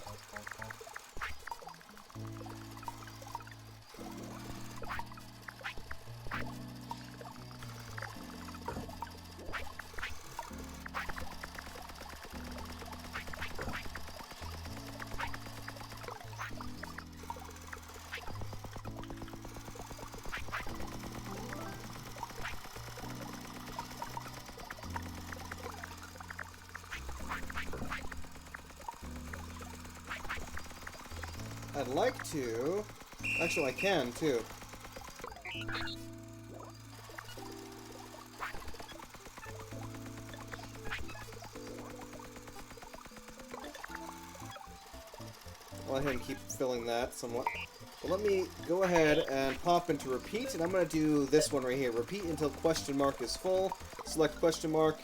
I'd like to... Actually, I can, too. I'll let him keep filling that somewhat. But let me go ahead and pop into repeat, and I'm going to do this one right here. Repeat until question mark is full. Select question mark,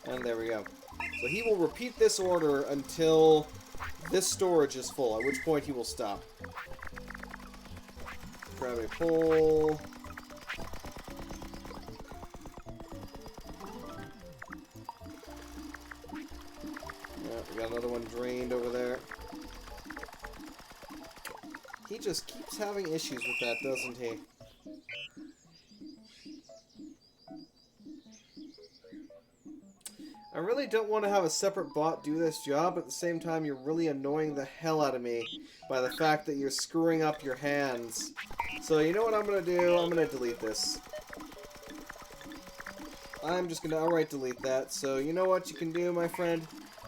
and there we go. So he will repeat this order until this storage is full, at which point he will stop. Grab a pole. Yeah, we got another one drained over there. He just keeps having issues with that, doesn't he? I really don't want to have a separate bot do this job, but at the same time you're really annoying the hell out of me by the fact that you're screwing up your hands. So you know what I'm going to do? I'm going to delete this. I'm just going to outright delete that. So you know what you can do, my friend?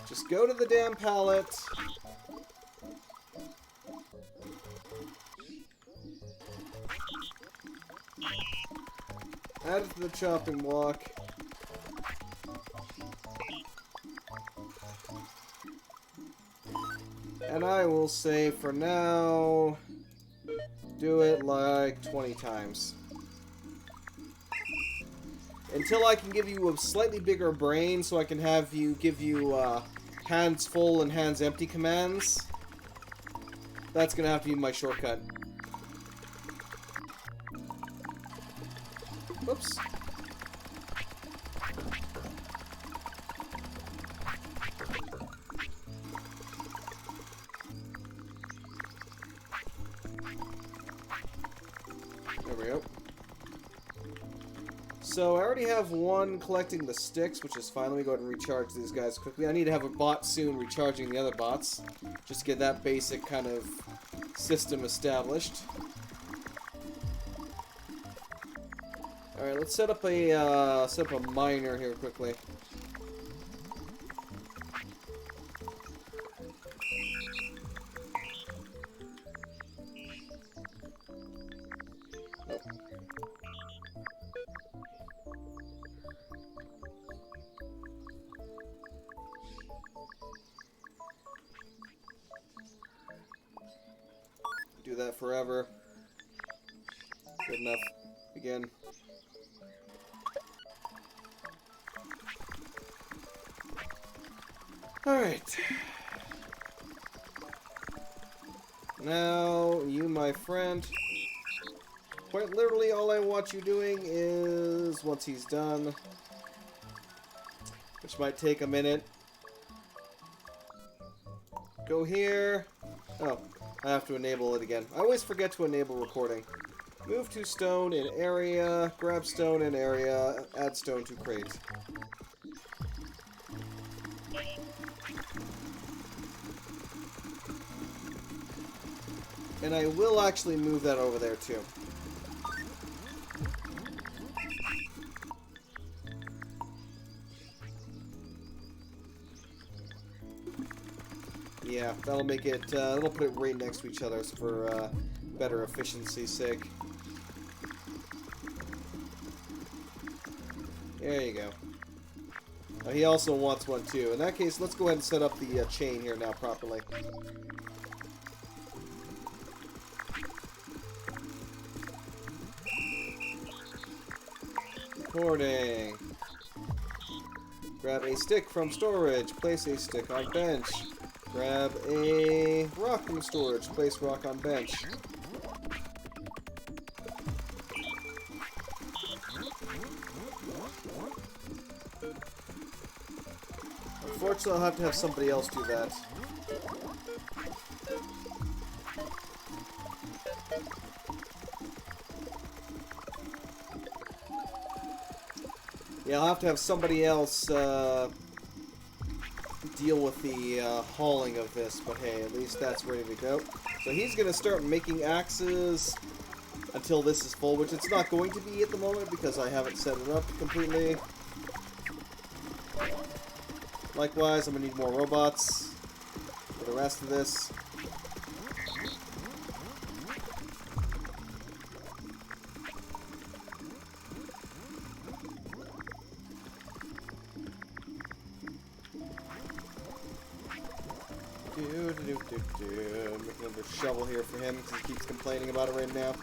Just go to the damn pallet. Add it to the chopping block. And I will say, for now, do it like 20 times. Until I can give you a slightly bigger brain, so I can have you give you hands full and hands empty commands. That's going to have to be my shortcut. Whoops. There we go. So I already have one collecting the sticks, which is fine. Let me go ahead and recharge these guys quickly. I need to have a bot soon recharging the other bots. Just to get that basic kind of system established. Alright, let's set up a miner here quickly. Nope. Do that forever. Good enough. Begin. Alright. Now, you, my friend. Quite literally, all I want you doing is, once he's done, which might take a minute, go here. Oh, I have to enable it again. I always forget to enable recording. Move to stone in area, grab stone in area, add stone to crate. And I will actually move that over there too. Yeah, that'll make it, that'll put it right next to each other for better efficiency's sake. There you go. He also wants one too. In that case, let's go ahead and set up the chain here now properly. Recording. Grab a stick from storage. Place a stick on bench. Grab a rock from storage. Place rock on bench. Unfortunately, I'll have to have somebody else do that. Yeah, I'll have to have somebody else deal with the hauling of this, but hey, at least that's ready to go. So he's going to start making axes until this is full, which it's not going to be at the moment because I haven't set it up completely. Likewise, I'm going to need more robots for the rest of this. Make another shovel here for him because he keeps complaining about it right now.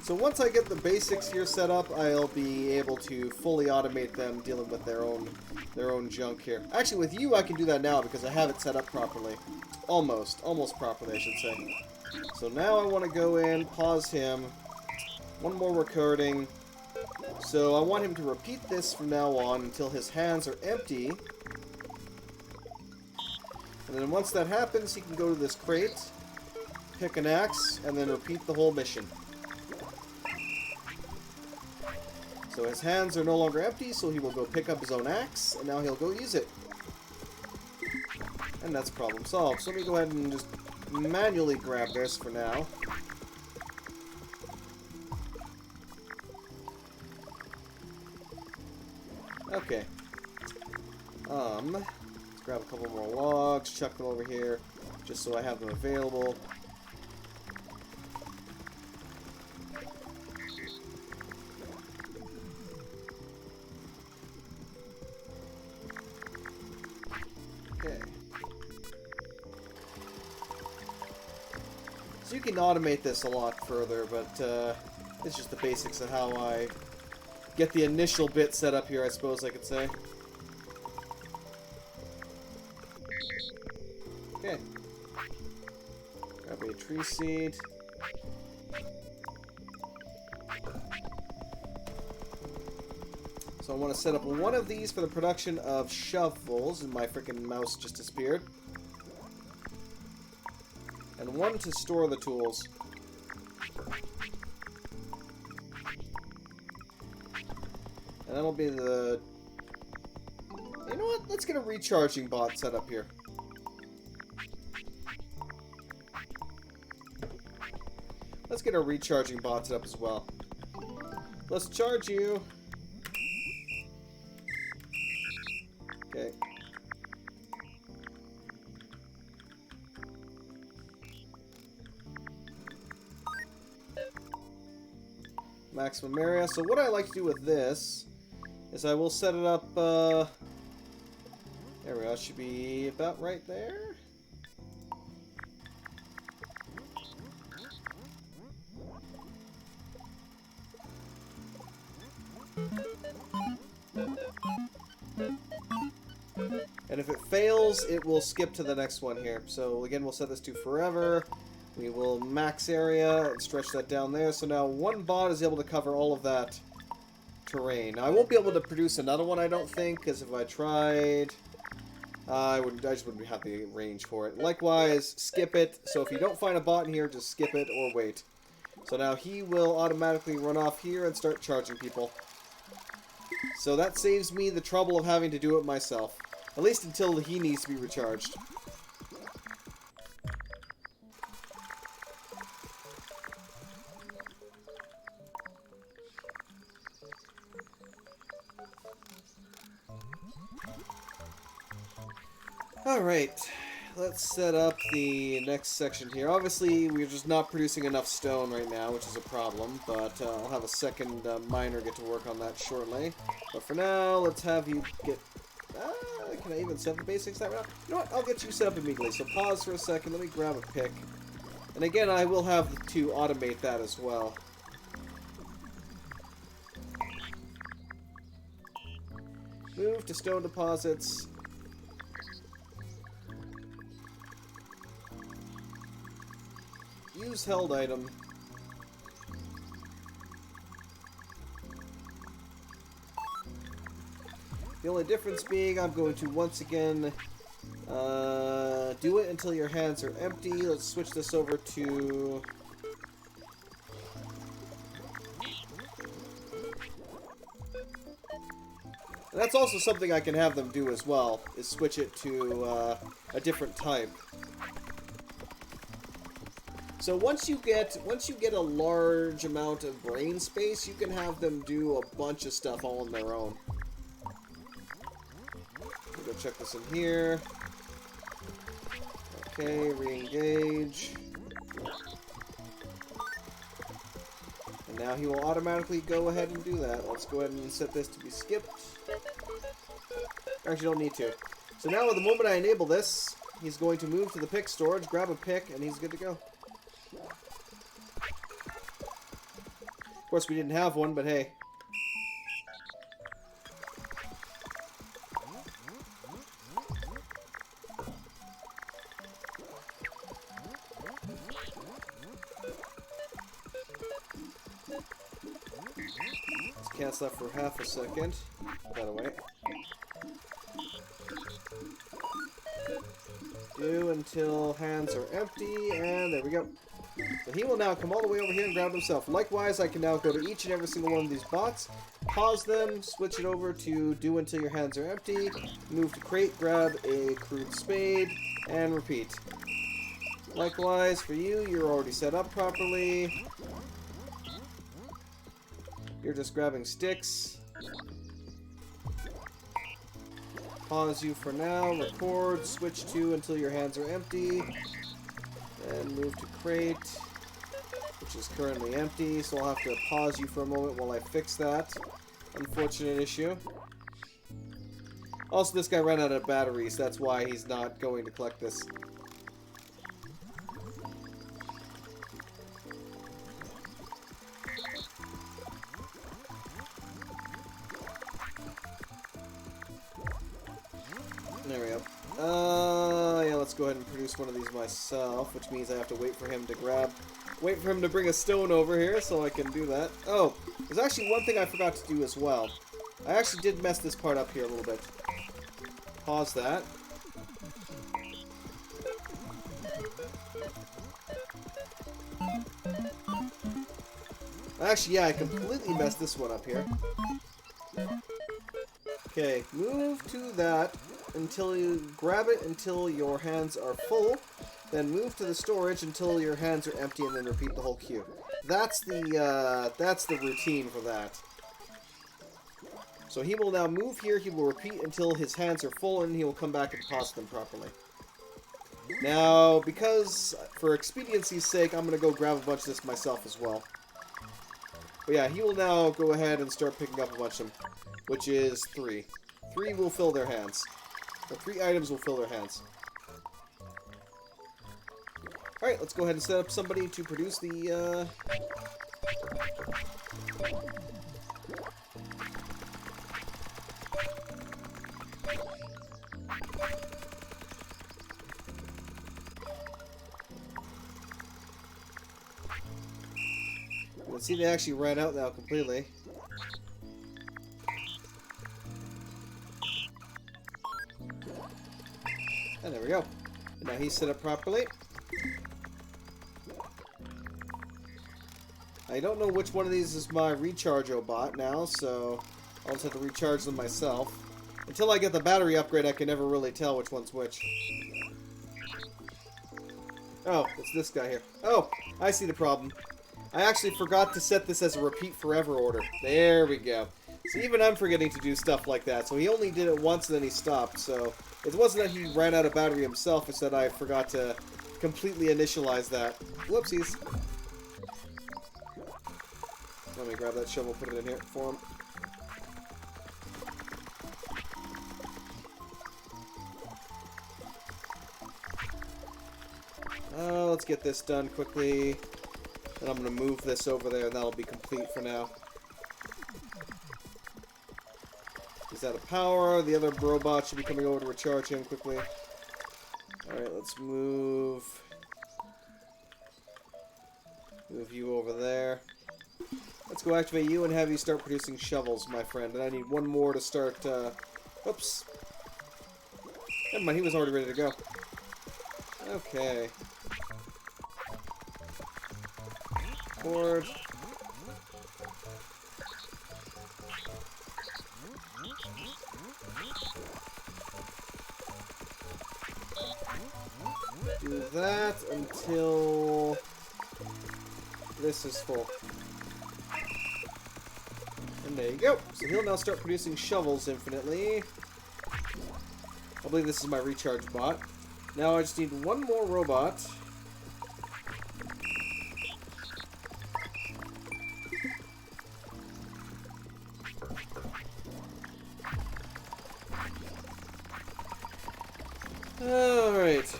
So once I get the basics here set up, I'll be able to fully automate them dealing with their own junk here. Actually, with you, I can do that now because I have it set up properly. Almost properly, I should say. So now I want to go in, pause him. One more recording. So I want him to repeat this from now on until his hands are empty. And then once that happens, he can go to this crate, pick an axe, and then repeat the whole mission. So his hands are no longer empty, so he will go pick up his own axe, and now he'll go use it. And that's problem solved. So let me go ahead and just manually grab this for now. Okay. Let's grab a couple more logs, chuck them over here, just so I have them available. Okay. So you can automate this a lot further, but it's just the basics of how I get the initial bit set up here, I suppose I could say. Okay. Grab a tree seed. So I want to set up one of these for the production of shovels, and my freaking mouse just disappeared. And one to store the tools. And that'll be the... You know what? Let's get a recharging bot set up here. Let's get a recharging bot set up as well. Let's charge you. Okay. Maximum area. So what I like to do with this is I will set it up, there we go, it should be about right there. And if it fails, it will skip to the next one here. So again, we'll set this to forever. We will max area and stretch that down there. So now one bot is able to cover all of that terrain. Now, I won't be able to produce another one, I don't think, because if I tried, I just wouldn't have the range for it. Likewise, skip it. So if you don't find a bot in here, just skip it or wait. So now he will automatically run off here and start charging people. So that saves me the trouble of having to do it myself. At least until he needs to be recharged. Alright, let's set up the next section here. Obviously, we're just not producing enough stone right now, which is a problem, but I'll have a second miner get to work on that shortly. But for now, let's have you get... can I even set the basics that route? You know what, I'll get you set up immediately. So pause for a second, let me grab a pick. And again, I will have to automate that as well. Move to stone deposits. Use held item. The only difference being I'm going to once again do it until your hands are empty. Let's switch this over to... And that's also something I can have them do as well, is switch it to a different type. So once you get a large amount of brain space, you can have them do a bunch of stuff all on their own. Go check this in here. Okay, re-engage. And now he will automatically go ahead and do that. Let's go ahead and set this to be skipped. Actually, don't need to. So now, the moment I enable this, he's going to move to the pick storage, grab a pick, and he's good to go. Of course, we didn't have one, but hey. Let's cancel that for half a second. Put that away. Do until hands are empty, and there we go. So he will now come all the way over here and grab himself. Likewise, I can now go to each and every single one of these bots, pause them, switch it over to do until your hands are empty, move to crate, grab a crude spade, and repeat. Likewise, for you, you're already set up properly. You're just grabbing sticks. Pause you for now, record, switch to until your hands are empty, and move to crate, which is currently empty, so I'll have to pause you for a moment while I fix that unfortunate issue. Also, this guy ran out of batteries, that's why he's not going to collect this. There we go. Yeah, let's go ahead and produce one of these myself, which means I have to wait for him to bring a stone over here so I can do that. Oh, there's actually one thing I forgot to do as well. I actually did mess this part up here a little bit. Pause that. Actually, yeah, I completely messed this one up here. Okay, move to that until you grab it until your hands are full, then move to the storage until your hands are empty, and then repeat the whole queue. That's the routine for that. So he will now move here, he will repeat until his hands are full, and he will come back and toss them properly. Now, because, for expediency's sake, I'm going to go grab a bunch of this myself as well. But yeah, he will now go ahead and start picking up a bunch of them, which is 3. 3 will fill their hands. The 3 items will fill their hands. Alright, let's go ahead and set up somebody to produce the, Let's see, they actually ran out now completely. And there we go. And now he's set up properly. I don't know which one of these is my recharge bot now, so I'll just have to recharge them myself. Until I get the battery upgrade, I can never really tell which one's which. Oh, it's this guy here. Oh, I see the problem. I actually forgot to set this as a repeat forever order. There we go. So even I'm forgetting to do stuff like that. So he only did it once and then he stopped. So it wasn't that he ran out of battery himself, it's that I forgot to completely initialize that. Whoopsies. Let me grab that shovel, put it in here for him. Let's get this done quickly. And I'm going to move this over there, and that'll be complete for now. He's out of power. The other robot should be coming over to recharge him quickly. Alright, let's move you over there. Let's go activate you and have you start producing shovels, my friend. And I need one more to start, oops. Never mind, he was already ready to go. Okay. Forward. Do that until this is full. And there you go. So he'll now start producing shovels infinitely. I believe this is my recharge bot. Now I just need one more robot. Alright. Alright.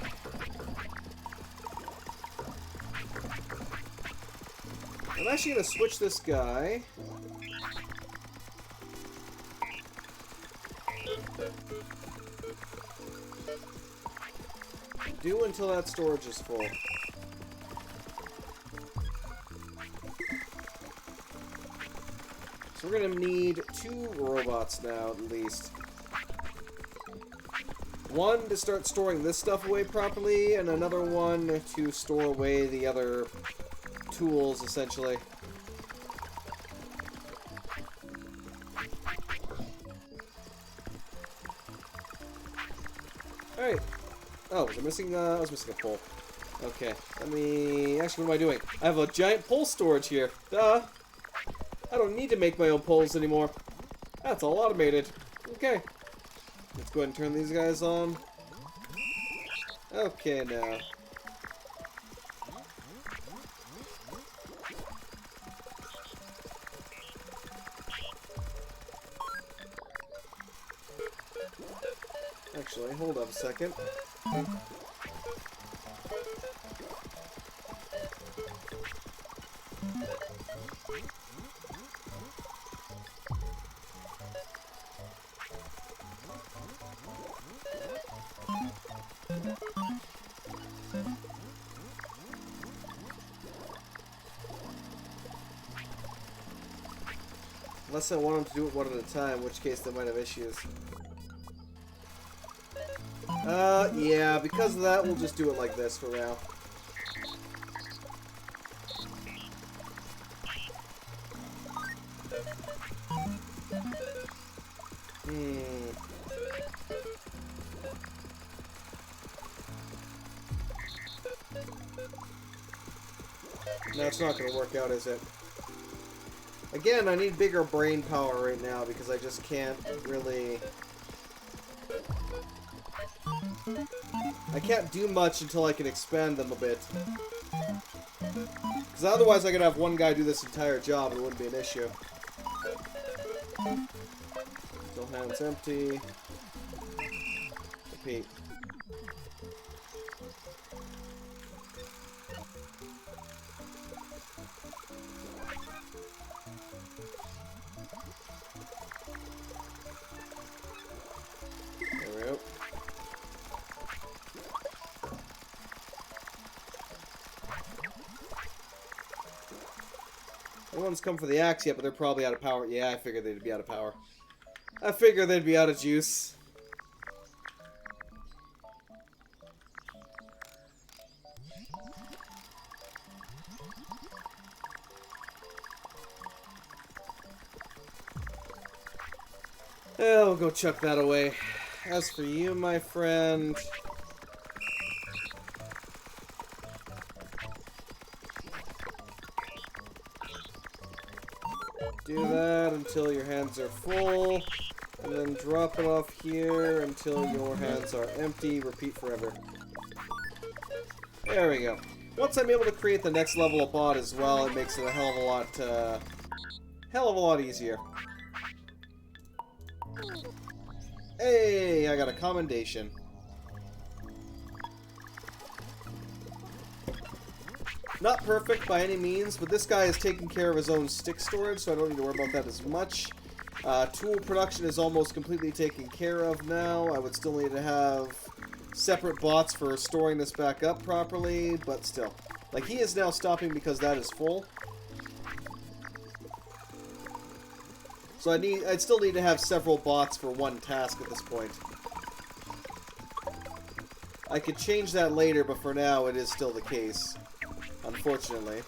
I'm actually going to switch this guy. Do until that storage is full. So we're going to need 2 robots now, at least. One to start storing this stuff away properly, and another one to store away the other tools, essentially. Alright. Oh, was I missing? I was missing a pole. Okay, let me... Actually, what am I doing? I have a giant pole storage here. Duh! I don't need to make my own poles anymore. That's all automated. Okay. Let's go ahead and turn these guys on. Okay, now. Actually, hold up a second. Unless I want them to do it one at a time, in which case they might have issues. Yeah, because of that, we'll just do it like this for now. No, it's not going to work out, is it? Again, I need bigger brain power right now because I just can't really... I can't do much until I can expand them a bit. Because otherwise I could have one guy do this entire job and it wouldn't be an issue. Still hands empty. Repeat. No one's come for the axe yet, but they're probably out of power. Yeah, I figured they'd be out of power. I figured they'd be out of juice. Oh, we'll go chuck that away. As for you, my friend... do that until your hands are full, and then drop it off here until your hands are empty. Repeat forever. There we go. Once I'm able to create the next level of bot as well, it makes it a hell of a lot easier. Hey, I got a commendation. Not perfect by any means, but this guy is taking care of his own stick storage, so I don't need to worry about that as much. Tool production is almost completely taken care of now. I would still need to have separate bots for storing this back up properly, but still. Like, he is now stopping because that is full. So I'd still need to have several bots for one task at this point. I could change that later, but for now it is still the case. Unfortunately.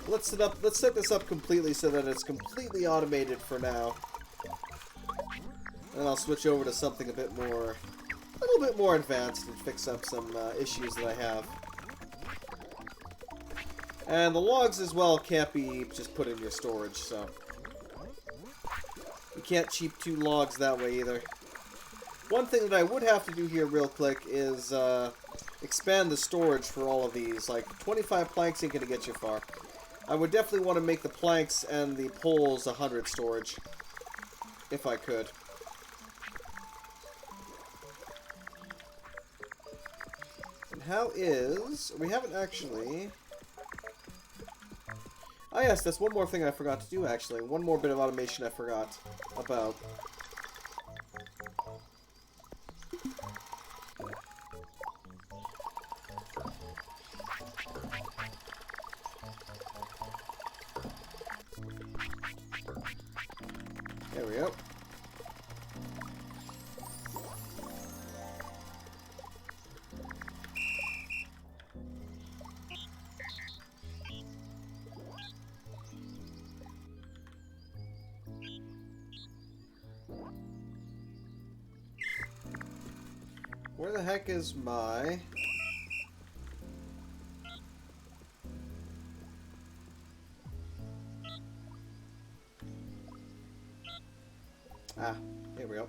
Let's set this up completely so that it's completely automated for now. And I'll switch over to something a little bit more advanced and fix up some issues that I have. And the logs as well can't be just put in your storage, so you can't cheap 2 logs that way either. One thing that I would have to do here real quick is expand the storage for all of these. Like, 25 planks ain't gonna get you far. I would definitely want to make the planks and the poles 100 storage, if I could. how is... We haven't actually... Oh yes, that's one more thing I forgot to do, actually. One more bit of automation I forgot about. There we go. Where the heck is my... Ah, here we go.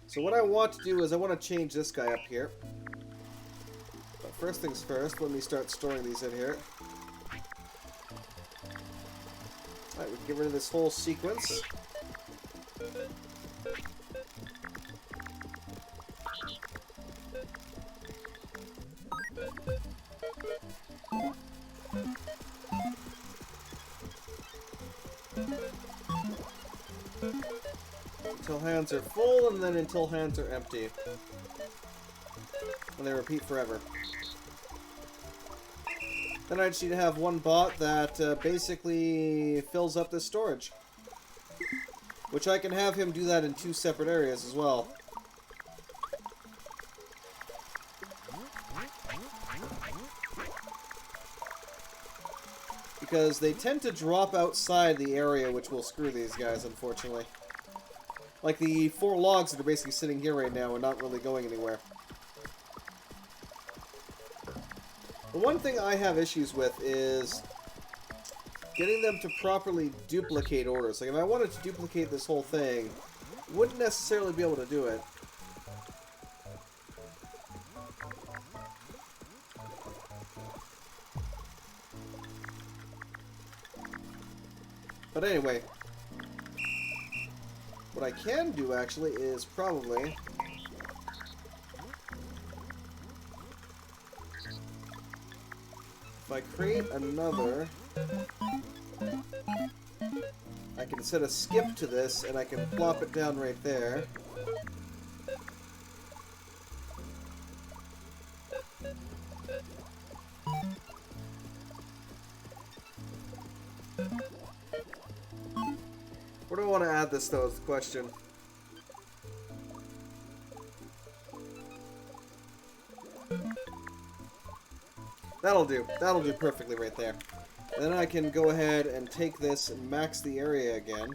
So what I want to do is I want to change this guy up here. But first things first, let me start storing these in here. Alright, we can get rid of this whole sequence. Until hands are full, and then until hands are empty. And they repeat forever. Then I just need to have one bot that basically fills up this storage. Which I can have him do that in 2 separate areas as well. Because they tend to drop outside the area, which will screw these guys, unfortunately. Like the 4 logs that are basically sitting here right now and not really going anywhere. The one thing I have issues with is getting them to properly duplicate orders. Like if I wanted to duplicate this whole thing, wouldn't necessarily be able to do it. But anyway, what I can do actually is probably if I create another, I can set a skip to this and I can plop it down right there. Where do I want to add this, though, is the question. That'll do. That'll do perfectly right there. And then I can go ahead and take this and max the area again.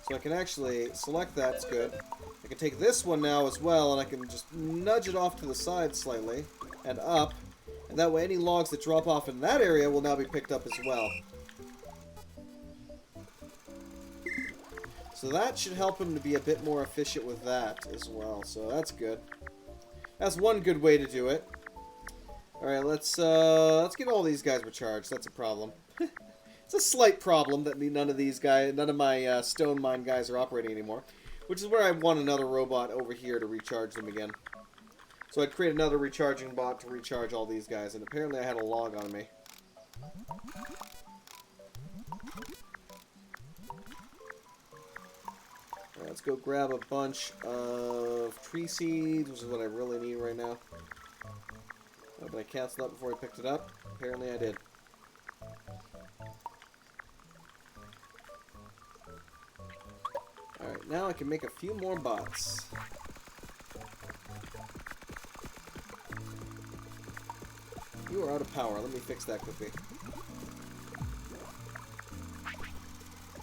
So I can actually select that, it's good. I can take this one now as well, and I can just nudge it off to the side slightly, and up. And that way any logs that drop off in that area will now be picked up as well. So that should help him to be a bit more efficient with that as well. So that's good. That's one good way to do it. Alright, let's get all these guys recharged. That's a problem. It's a slight problem that none of my stone mine guys are operating anymore. Which is where I want another robot over here to recharge them again. So I'd create another recharging bot to recharge all these guys, and apparently I had a log on me. Let's go grab a bunch of tree seeds, which is what I really need right now. Oh, did I cancel that before I picked it up? Apparently I did. Alright, now I can make a few more bots. You are out of power. Let me fix that quickly.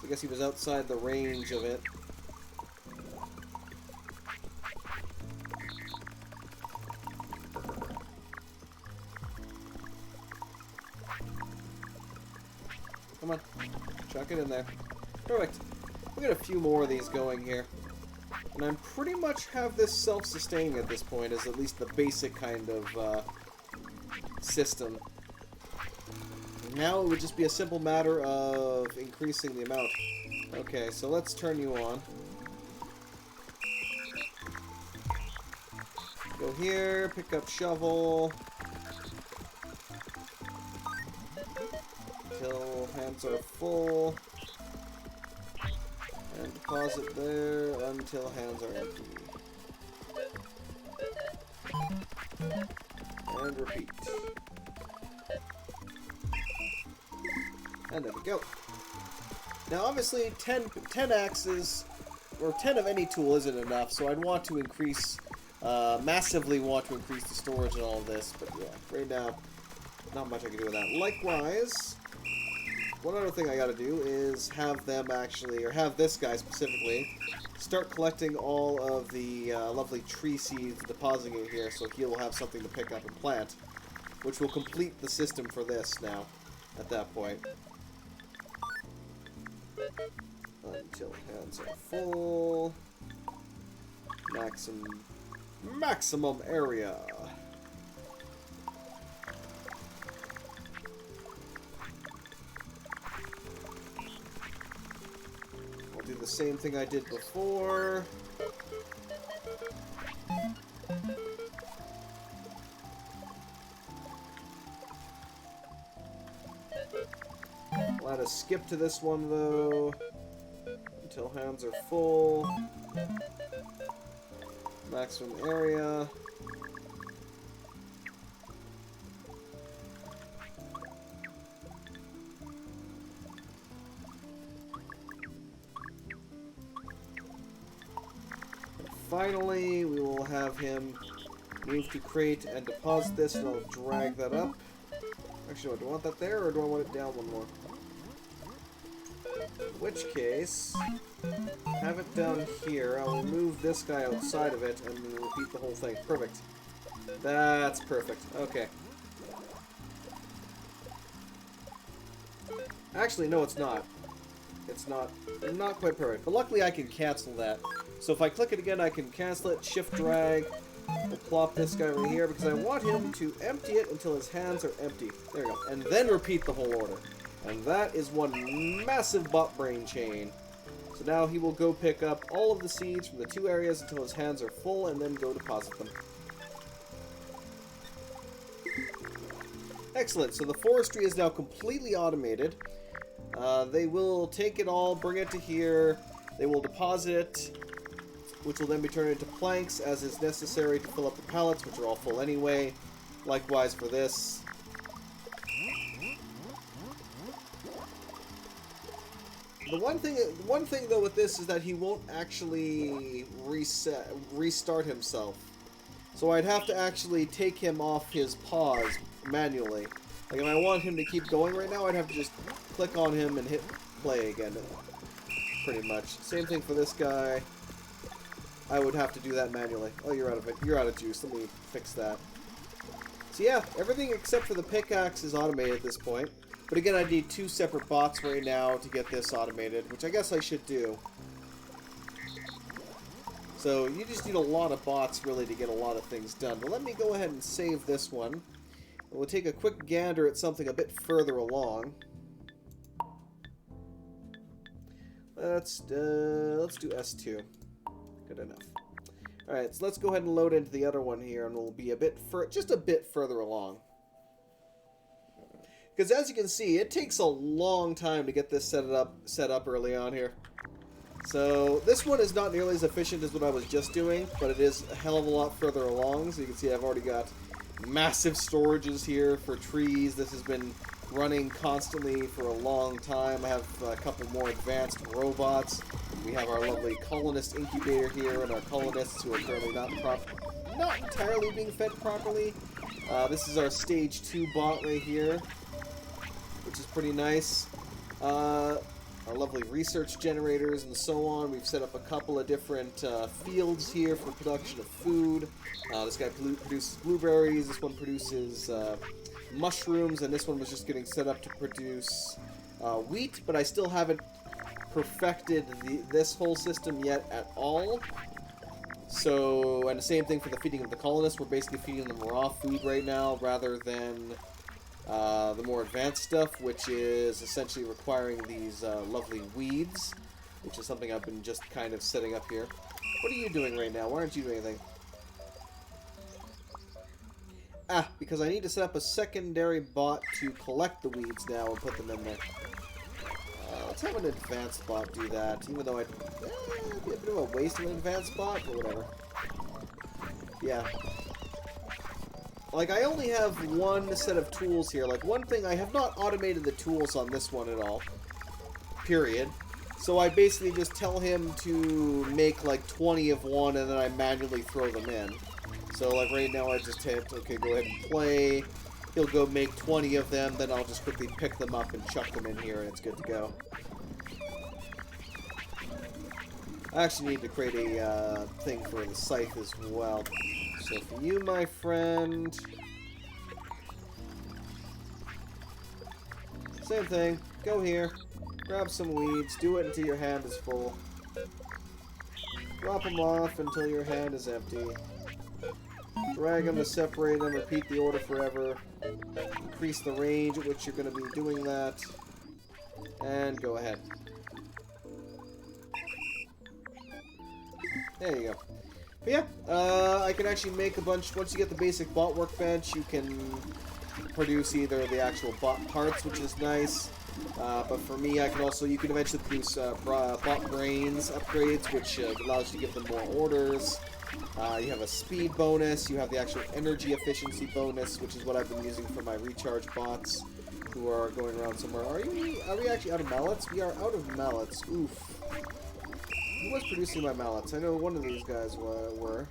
I guess he was outside the range of it. Come on. Chuck it in there. Perfect. We'll get a few more of these going here. And I pretty much have this self-sustaining at this point, as at least the basic kind of system. And now it would just be a simple matter of increasing the amount. Okay, so let's turn you on. Go here, pick up shovel. Until hands are full. And deposit there until hands are empty. And repeat. And there we go. Now obviously 10 axes, or 10 of any tool isn't enough, so I'd want to increase, massively want to increase the storage and all of this, but yeah, right now, not much I can do with that. Likewise, one other thing I gotta do is have them actually, or have this guy specifically, start collecting all of the lovely tree seeds, depositing it here, so he will have something to pick up and plant, which will complete the system for this now, at that point. Until hands are full. Maximum area. I'll do the same thing I did before. I'll add a skip to this one though. Until hands are full. Maximum area. And finally, we will have him move to crate and deposit this, and I'll drag that up. Actually, do I want that there, or do I want it down one more? In which case, have it down here. I'll remove this guy outside of it and repeat the whole thing. Perfect. That's perfect. Okay. Actually, no, it's not. It's not quite perfect. But luckily, I can cancel that. So if I click it again, I can cancel it. Shift drag. We'll plop this guy right here because I want him to empty it until his hands are empty. There we go. And then repeat the whole order. And that is one massive bot brain chain. So now he will go pick up all of the seeds from the two areas until his hands are full and then go deposit them. Excellent. So the forestry is now completely automated. They will take it all, bring it to here. They will deposit it, which will then be turned into planks as is necessary to fill up the pallets, which are all full anyway. Likewise for this. The one thing though with this is that he won't actually restart himself. So I'd have to actually take him off his pause manually. Like if I want him to keep going right now, I'd have to just click on him and hit play again. Pretty much. Same thing for this guy. I would have to do that manually. Oh, you're out of it. You're out of juice. Let me fix that. So yeah, everything except for the pickaxe is automated at this point. But again, I need two separate bots right now to get this automated, which I guess I should do. So you just need a lot of bots really to get a lot of things done. But let me go ahead and save this one. We'll take a quick gander at something a bit further along. Let's do S2. Good enough. Alright, so let's go ahead and load into the other one here, and we'll be just a bit further along. Because as you can see, it takes a long time to get this set up early on here. So this one is not nearly as efficient as what I was just doing, but it is a hell of a lot further along. So you can see I've already got massive storages here for trees. This has been running constantly for a long time. I have a couple more advanced robots. We have our lovely colonist incubator here, and our colonists who are currently not entirely being fed properly. This is our stage 2 bot right here, which is pretty nice. Our lovely research generators and so on. We've set up a couple of different fields here for production of food. This guy produces blueberries, this one produces mushrooms, and this one was just getting set up to produce wheat, but I still haven't perfected this whole system yet at all. So, and the same thing for the feeding of the colonists. We're basically feeding them raw food right now rather than the more advanced stuff, which is essentially requiring these lovely weeds, which is something I've been just kind of setting up here. What are you doing right now? Why aren't you doing anything? because I need to set up a secondary bot to collect the weeds now and put them in there. Let's have an advanced bot do that, even though it'd be a bit of a waste of an advanced bot, but whatever. Yeah. Like, I only have one set of tools here. Like, one thing, I have not automated the tools on this one at all. Period. So I basically just tell him to make, like, 20 of one, and then I manually throw them in. So, like, right now I just hit, okay, go ahead and play. He'll go make 20 of them, then I'll just quickly pick them up and chuck them in here, and it's good to go. I actually need to create a thing for the scythe as well. So for you, my friend... Same thing. Go here. Grab some weeds. Do it until your hand is full. Drop them off until your hand is empty. Drag them to separate them. Repeat the order forever. Increase the range at which you're going to be doing that. And go ahead. There you go. But yeah, I can actually make a bunch. Once you get the basic bot workbench, you can produce either the actual bot parts, which is nice. But for me, I can also, you can eventually produce bot brains upgrades, which allows you to give them more orders. You have a speed bonus. You have the actual energy efficiency bonus, which is what I've been using for my recharge bots, who are going around somewhere. Are we actually out of mallets? We are out of mallets. Oof. Who was producing my mallets? I know one of these guys were.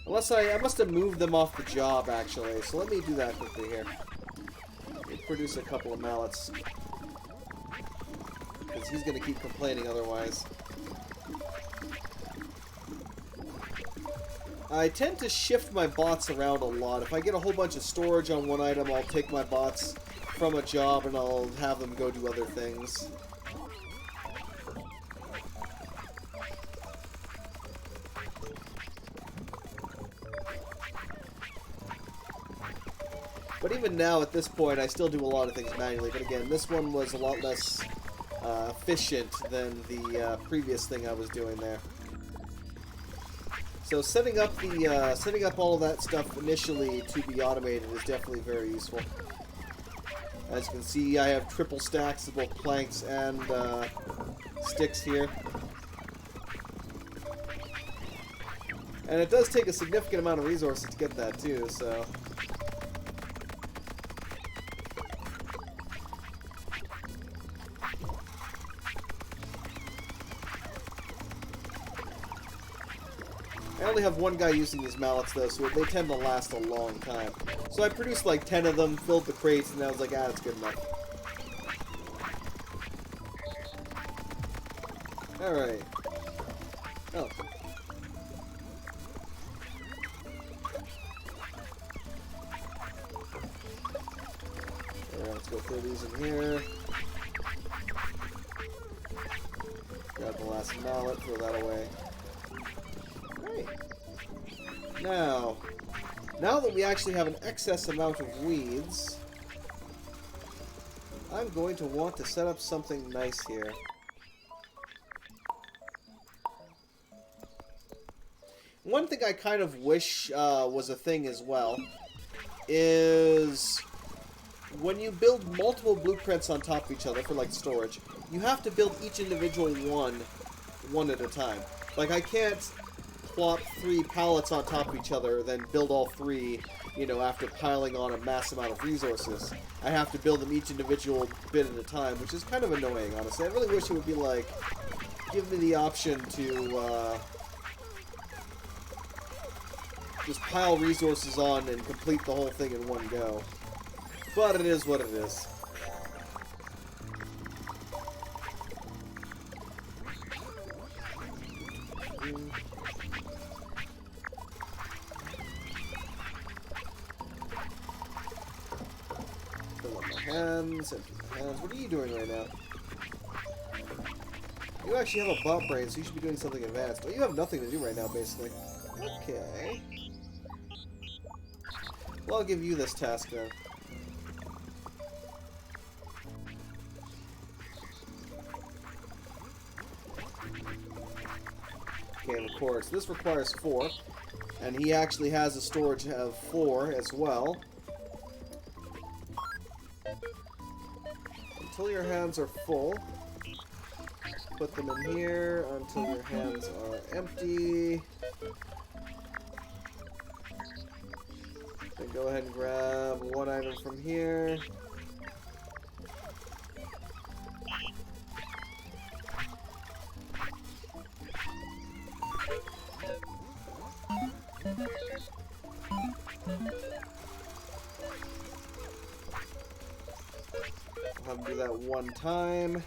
Unless I must have moved them off the job, actually. So let me do that quickly here. Produce a couple of mallets. Because he's going to keep complaining otherwise. I tend to shift my bots around a lot. If I get a whole bunch of storage on one item, I'll take my bots from a job and I'll have them go do other things. But even now, at this point, I still do a lot of things manually. But again, this one was a lot less efficient than the previous thing I was doing there. So setting up all of that stuff initially to be automated is definitely very useful. As you can see, I have triple stacks of both planks and sticks here. And it does take a significant amount of resources to get that too, so... I only have one guy using these mallets though, so they tend to last a long time. So I produced like 10 of them, filled the crates, and I was like, that's good enough. Alright. Oh. Alright, let's go throw these in here. Grab the last mallet, throw that away. Now that we actually have an excess amount of weeds, I'm going to want to set up something nice here. One thing I kind of wish was a thing as well is when you build multiple blueprints on top of each other for like storage, you have to build each individual one at a time. Like I can't plop 3 pallets on top of each other, then build all 3, you know, after piling on a mass amount of resources. I have to build them each individual bit at a time, which is kind of annoying, honestly. I really wish it would be like, give me the option to, just pile resources on and complete the whole thing in one go. But it is what it is. Hands. What are you doing right now? You actually have a bot brain, so you should be doing something advanced. Well, you have nothing to do right now, basically. Okay. Well, I'll give you this task then. Okay, and of course, this requires 4. And he actually has a storage of 4 as well. Until your hands are full, put them in here until your hands are empty. Then go ahead and grab one item from here. I'll have him do that one time.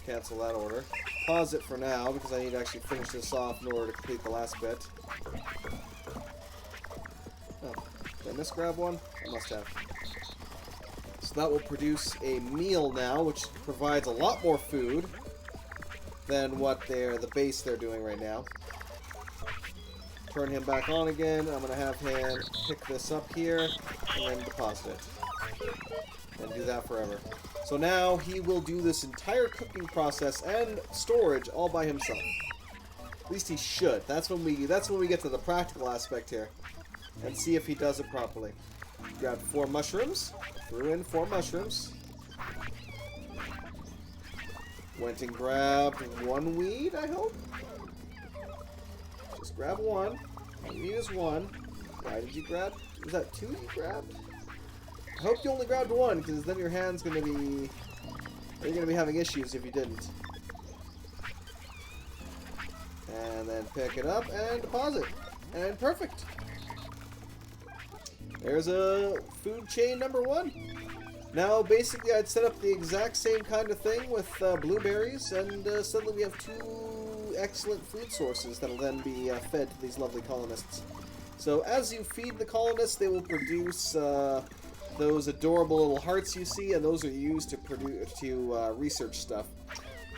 Cancel that order. Pause it for now because I need to actually finish this off in order to complete the last bit. Oh, did I misgrab one? I must have. So that will produce a meal now, which provides a lot more food than what the base they're doing right now. Turn him back on again. I'm going to have him pick this up here and then deposit it. And do that forever. So now he will do this entire cooking process and storage all by himself. At least he should. That's when we get to the practical aspect here. And see if he does it properly. Grabbed 4 mushrooms. Threw in 4 mushrooms. Went and grabbed 1 weed, I hope. Just grab 1. All you need is 1. Why did you grab? Was that 2 you grabbed? I hope you only grabbed 1, because then your hand's gonna be... You're gonna be having issues if you didn't. And then pick it up and deposit. And perfect. There's a food chain number 1. Now, basically, I'd set up the exact same kind of thing with blueberries, and suddenly we have 2 excellent food sources that'll then be fed to these lovely colonists. So, as you feed the colonists, they will produce those adorable little hearts you see, and those are used to research stuff.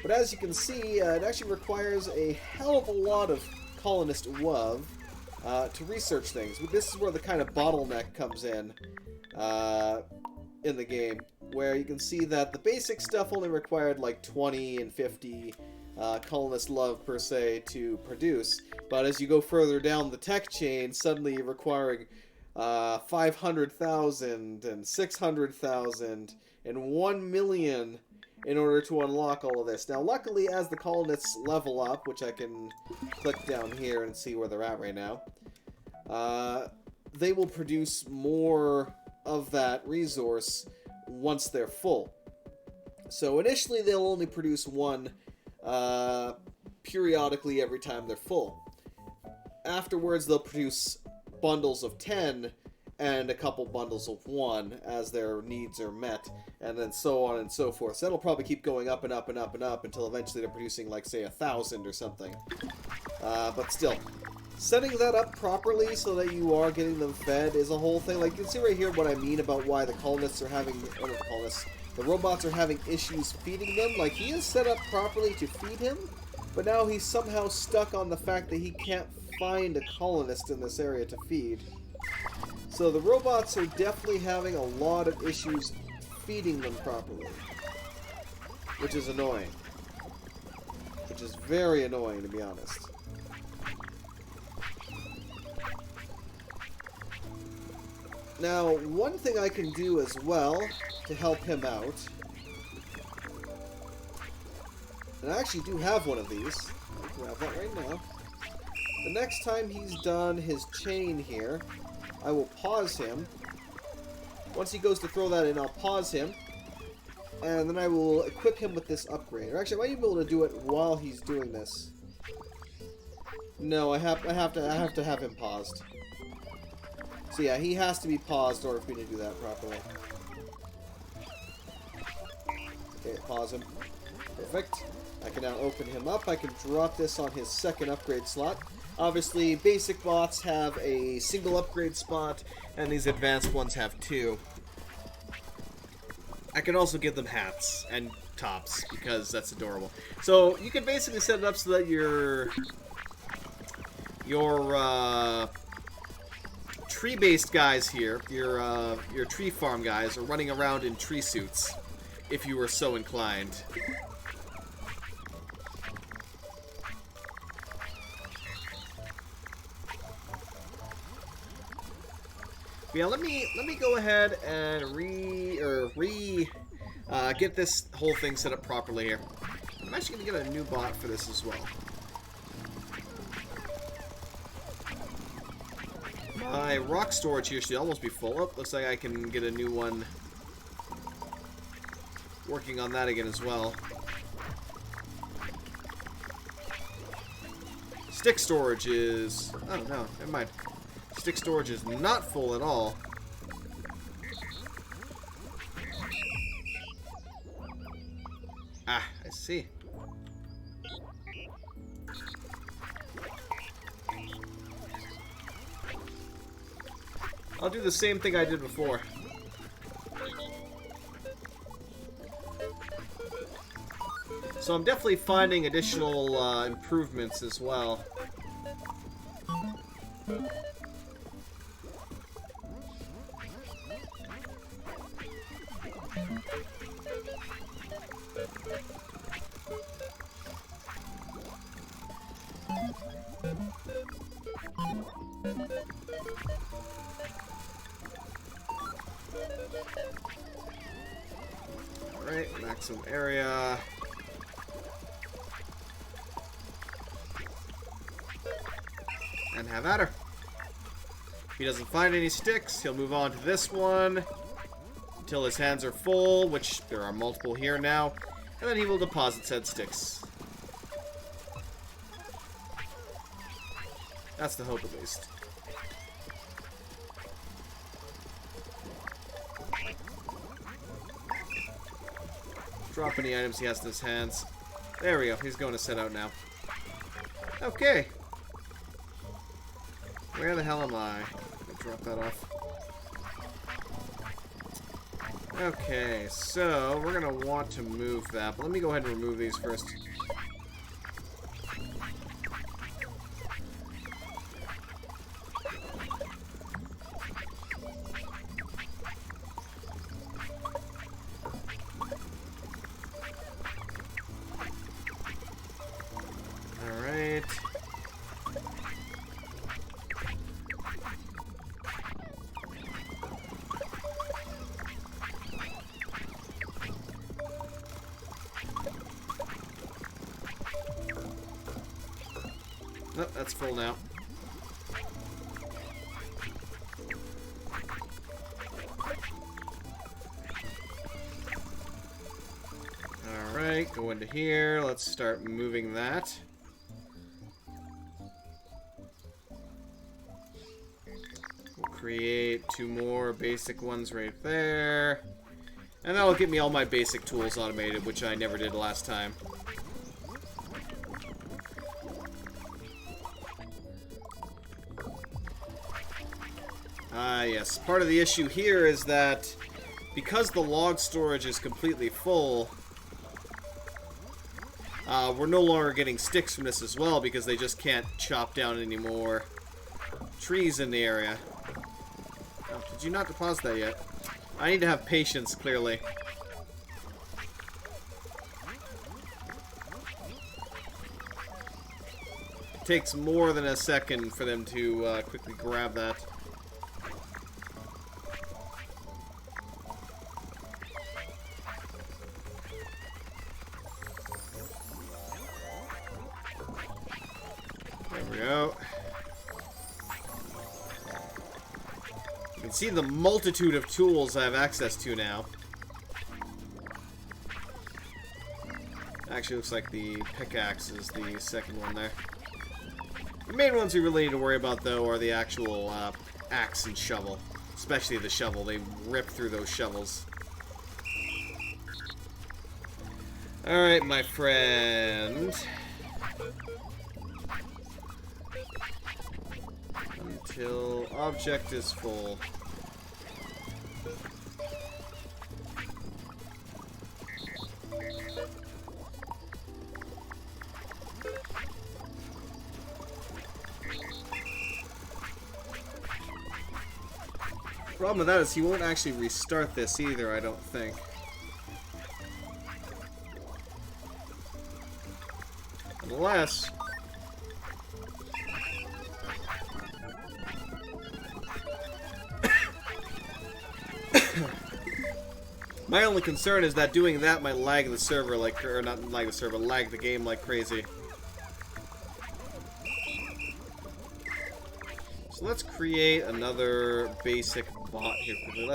But as you can see, it actually requires a hell of a lot of colonist love to research things. This is where the kind of bottleneck comes in the game, where you can see that the basic stuff only required like 20 and 50 colonist love per se to produce, but as you go further down the tech chain, suddenly you're requiring 500,000 and 600,000 and 1 million in order to unlock all of this. Now, luckily, as the colonists level up, which I can click down here and see where they're at right now, they will produce more of that resource once they're full. So initially, they'll only produce 1 periodically every time they're full. Afterwards, they'll produce bundles of 10 and a couple bundles of 1 as their needs are met, and then so on and so forth. So that'll probably keep going up and up and up and up until eventually they're producing, like, say, 1,000 or something. But still, setting that up properly so that you are getting them fed is a whole thing. Like, you can see right here what I mean about why the colonists are having, or not the colonists, the robots are having issues feeding them. Like, he is set up properly to feed him, but now he's somehow stuck on the fact that he can't find a colonist in this area to feed. So the robots are definitely having a lot of issues feeding them properly, which is annoying. Which is very annoying, to be honest. Now, one thing I can do as well to help him out, and I actually do have one of these. I'll grab that right now. The next time he's done his chain here, I will pause him. Once he goes to throw that in, I'll pause him. And then I will equip him with this upgrade. Or actually, I might even be able to do it while he's doing this. No, I have to have him paused. So yeah, he has to be paused in order for me to do that properly. Okay, pause him. Perfect. I can now open him up. I can drop this on his second upgrade slot. Obviously, basic bots have a single upgrade spot, and these advanced ones have 2. I can also give them hats and tops, because that's adorable. So, you can basically set it up so that your tree-based guys here, your tree farm guys, are running around in tree suits, if you were so inclined. But yeah, let me go ahead and get this whole thing set up properly here. I'm actually gonna get a new bot for this as well. My rock storage here should almost be full. Oh, looks like I can get a new one. Working on that again as well. Stick storage is... oh, no, never mind. Stick storage is not full at all. Ah, I see. I'll do the same thing I did before. So I'm definitely finding additional improvements as well. Alright, maximum area. And have at her. If he doesn't find any sticks, he'll move on to this one until his hands are full, which there are multiple here now, and then he will deposit said sticks. That's the hope, at least. Drop any items he has in his hands. There we go. He's going to set out now. Okay. Where the hell am I? Drop that off. Okay, so we're going to want to move that, but let me go ahead and remove these first. Alright. Oh, that's full now. Alright, go into here. Let's start moving that. We'll create 2 more basic ones right there. And that'll get me all my basic tools automated, which I never did last time. Yes. Part of the issue here is that because the log storage is completely full, we're no longer getting sticks from this as well because they just can't chop down any more trees in the area. Oh, did you not deposit that yet? I need to have patience, clearly. It takes more than a second for them to quickly grab that. There we go. You can see the multitude of tools I have access to now. Actually, looks like the pickaxe is the second one there. The main ones we really need to worry about, though, are the actual axe and shovel. Especially the shovel. They rip through those shovels. Alright, my friend. Until object is full. The problem with that is he won't actually restart this either, I don't think. Unless... My only concern is that doing that might lag the server like, or not lag the server, lag the game like crazy. So let's create another basic bot here quickly.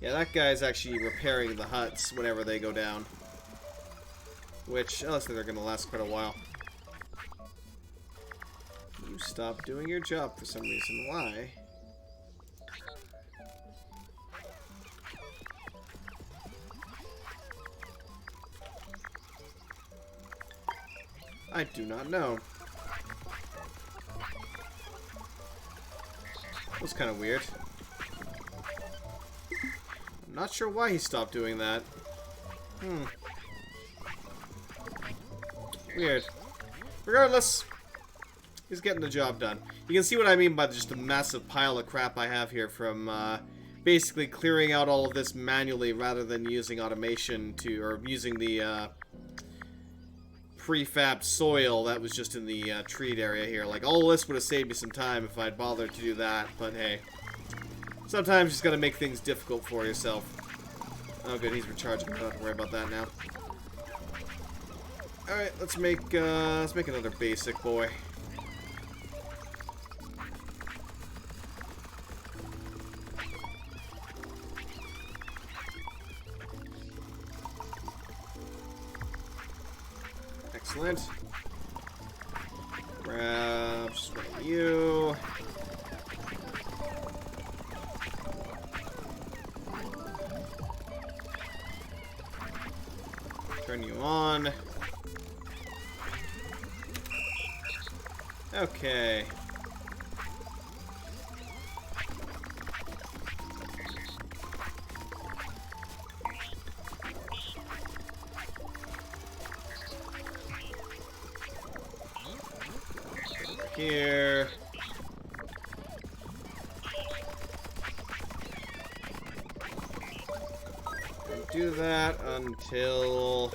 Yeah, that guy's actually repairing the huts whenever they go down. Which, looks like they're gonna last quite a while. You stopped doing your job for some reason. Why? I do not know. That was kind of weird. I'm not sure why he stopped doing that. Weird. Regardless, he's getting the job done. You can see what I mean by just the massive pile of crap I have here from basically clearing out all of this manually rather than using automation to, or using the prefab soil that was just in the treat area here. Like, all this would have saved me some time if I'd bothered to do that, but hey. Sometimes you just gotta make things difficult for yourself. Oh good, he's recharging. I don't have to worry about that now. Alright, let's make another basic boy. Excellent. Grab just one of you. Turn you on. Okay. Here. And do that until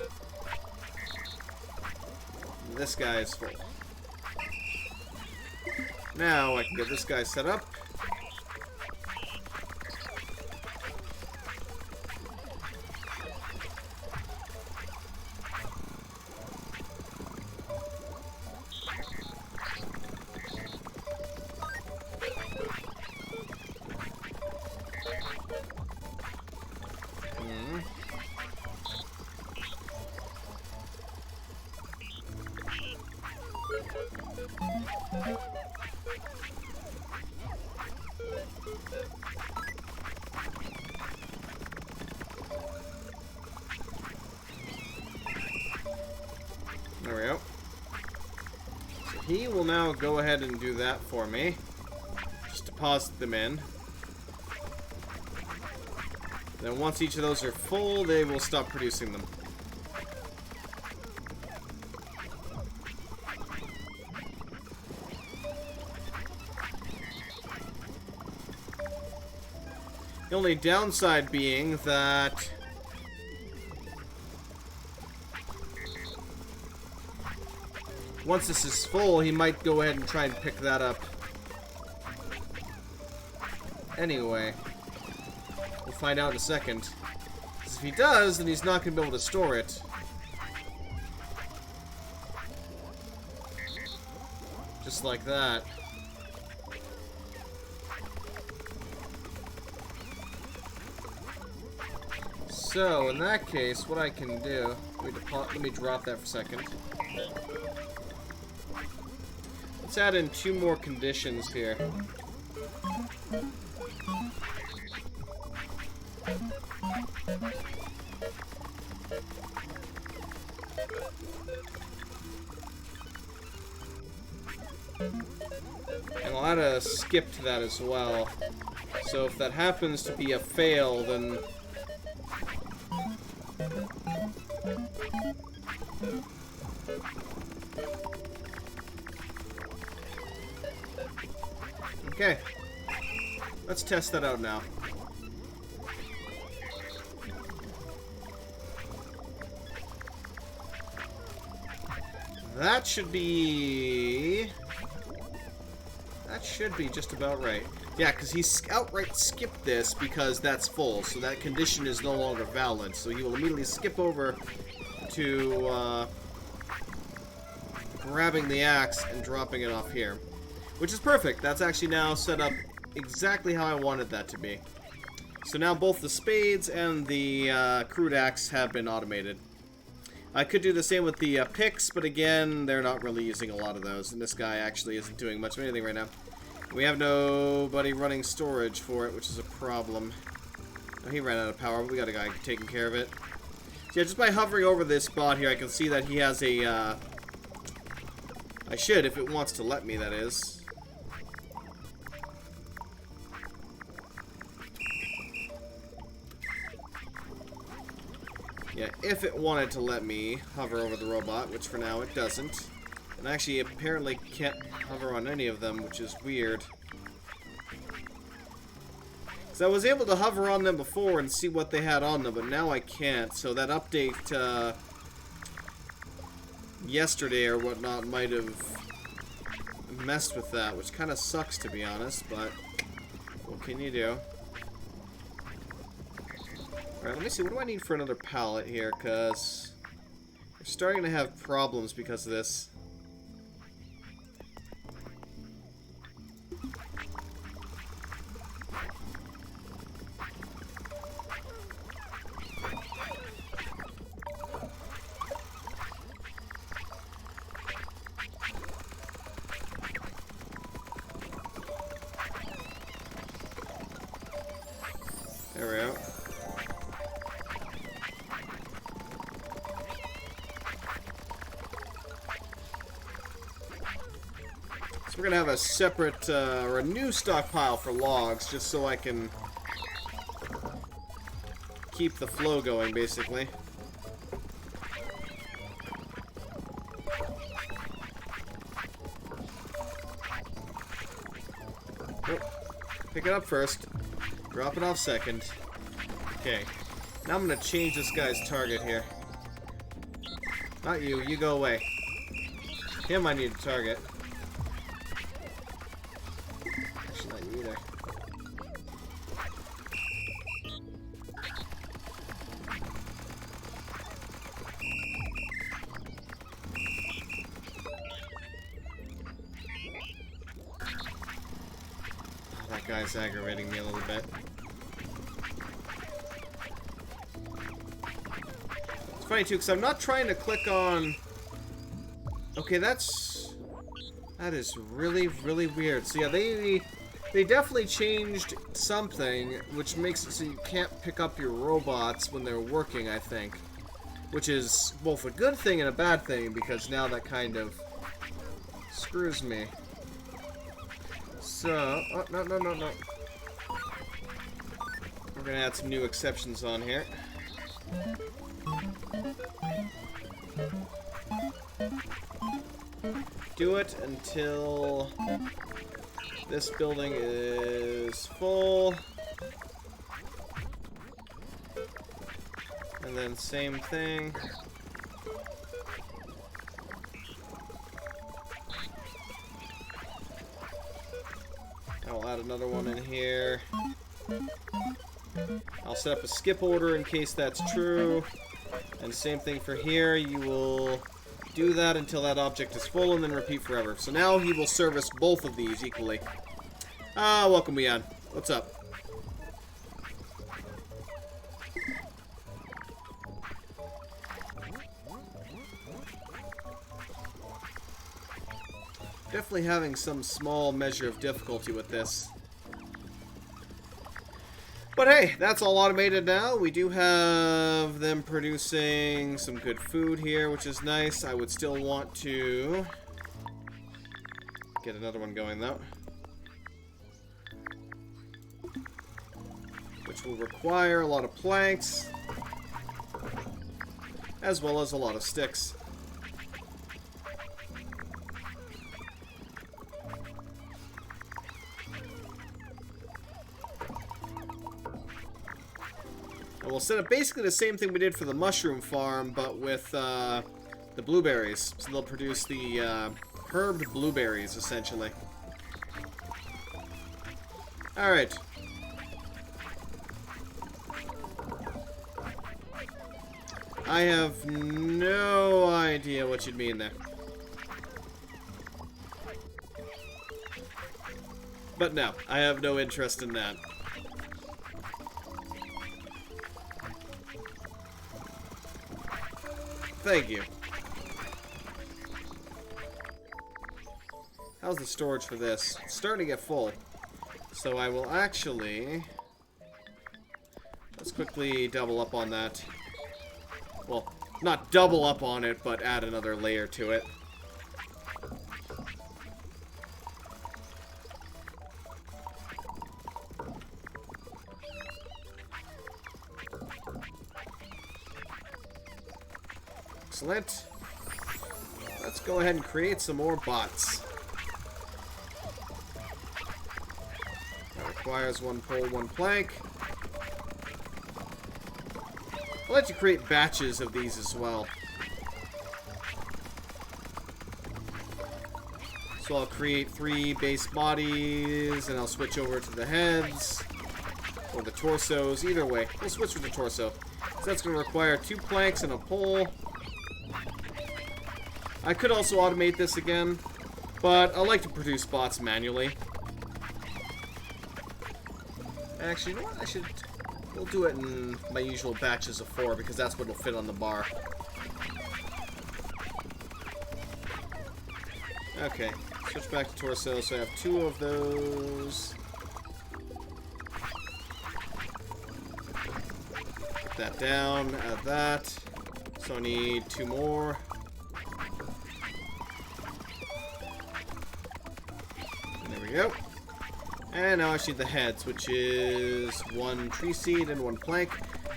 this guy is full. Now I can get this guy set up. There we go. So he will now go ahead and do that for me. Just deposit them in. Then once each of those are full, they will stop producing them. The only downside being that once this is full, he might go ahead and try and pick that up. Anyway, we'll find out in a second. 'Cause if he does, then he's not going to be able to store it. Just like that. So, in that case, what I can do... Let me drop that for a second. Let's add in 2 more conditions here. And I'll add a skip to that as well. So if that happens to be a fail, then... Okay. Let's test that out now. That should be That should be just about right. Yeah, because he outright skipped this because that's full, so that condition is no longer valid. So he will immediately skip over to grabbing the axe and dropping it off here. Which is perfect. That's actually now set up exactly how I wanted that to be. So now both the spades and the crude axe have been automated. I could do the same with the picks, but again, they're not really using a lot of those, and this guy actually isn't doing much of anything right now. We have nobody running storage for it, which is a problem. Oh, he ran out of power, but we got a guy taking care of it. So yeah, just by hovering over this spot here, I can see that he has a, I should, if it wants to let me, that is. Yeah, if it wanted to let me hover over the robot, which for now it doesn't. And actually, apparently can't hover on any of them, which is weird. So I was able to hover on them before and see what they had on them, but now I can't. So that update yesterday or whatnot might have messed with that, which kind of sucks, to be honest, but what can you do? Alright, let me see. What do I need for another pallet here? Because we're starting to have problems because of this. There we go. So we're gonna have a separate, or a new stockpile for logs, just so I can keep the flow going, basically. Nope. Pick it up first. Drop it off second. Okay. Now I'm gonna change this guy's target here. Not you. You go away. Him I need to target. Actually, not you either. Oh, that guy's aggravating me a little bit. It's funny too, because I'm not trying to click on... Okay, that is really, really weird. So yeah, they definitely changed something, which makes it so you can't pick up your robots when they're working, I think. Which is both a good thing and a bad thing, because now that kind of screws me. So, oh, no. We're gonna add some new exceptions on here. Do it until this building is full. And then same thing. I'll add another one in here. I'll set up a skip order in case that's true. And same thing for here. You will do that until that object is full and then repeat forever. So now he will service both of these equally. Ah, welcome, Leon. What's up? Definitely having some small measure of difficulty with this. But hey, that's all automated now. We do have them producing some good food here, which is nice. I would still want to get another one going, though. Which will require a lot of planks, as well as a lot of sticks. And we'll set up basically the same thing we did for the mushroom farm, but with the blueberries. So they'll produce the herbed blueberries, essentially. Alright. I have no idea what you'd mean there. But no, I have no interest in that. Thank you. How's the storage for this? It's starting to get full. So I will actually... Let's quickly double up on that. Well, not double up on it, but add another layer to it. Excellent. Let's go ahead and create some more bots. That requires one pole, one plank. I'll let you create batches of these as well. So I'll create 3 base bodies, and I'll switch over to the heads, or the torsos, either way. We'll switch with the torso. So that's going to require 2 planks and a pole. I could also automate this again, but I like to produce bots manually. Actually, you know what? We'll do it in my usual batches of 4, because that's what will fit on the bar. Okay, switch back to torso, so I have 2 of those. Put that down, add that. So I need 2 more. And there we go. And now I need the heads, which is 1 tree seed and 1 plank.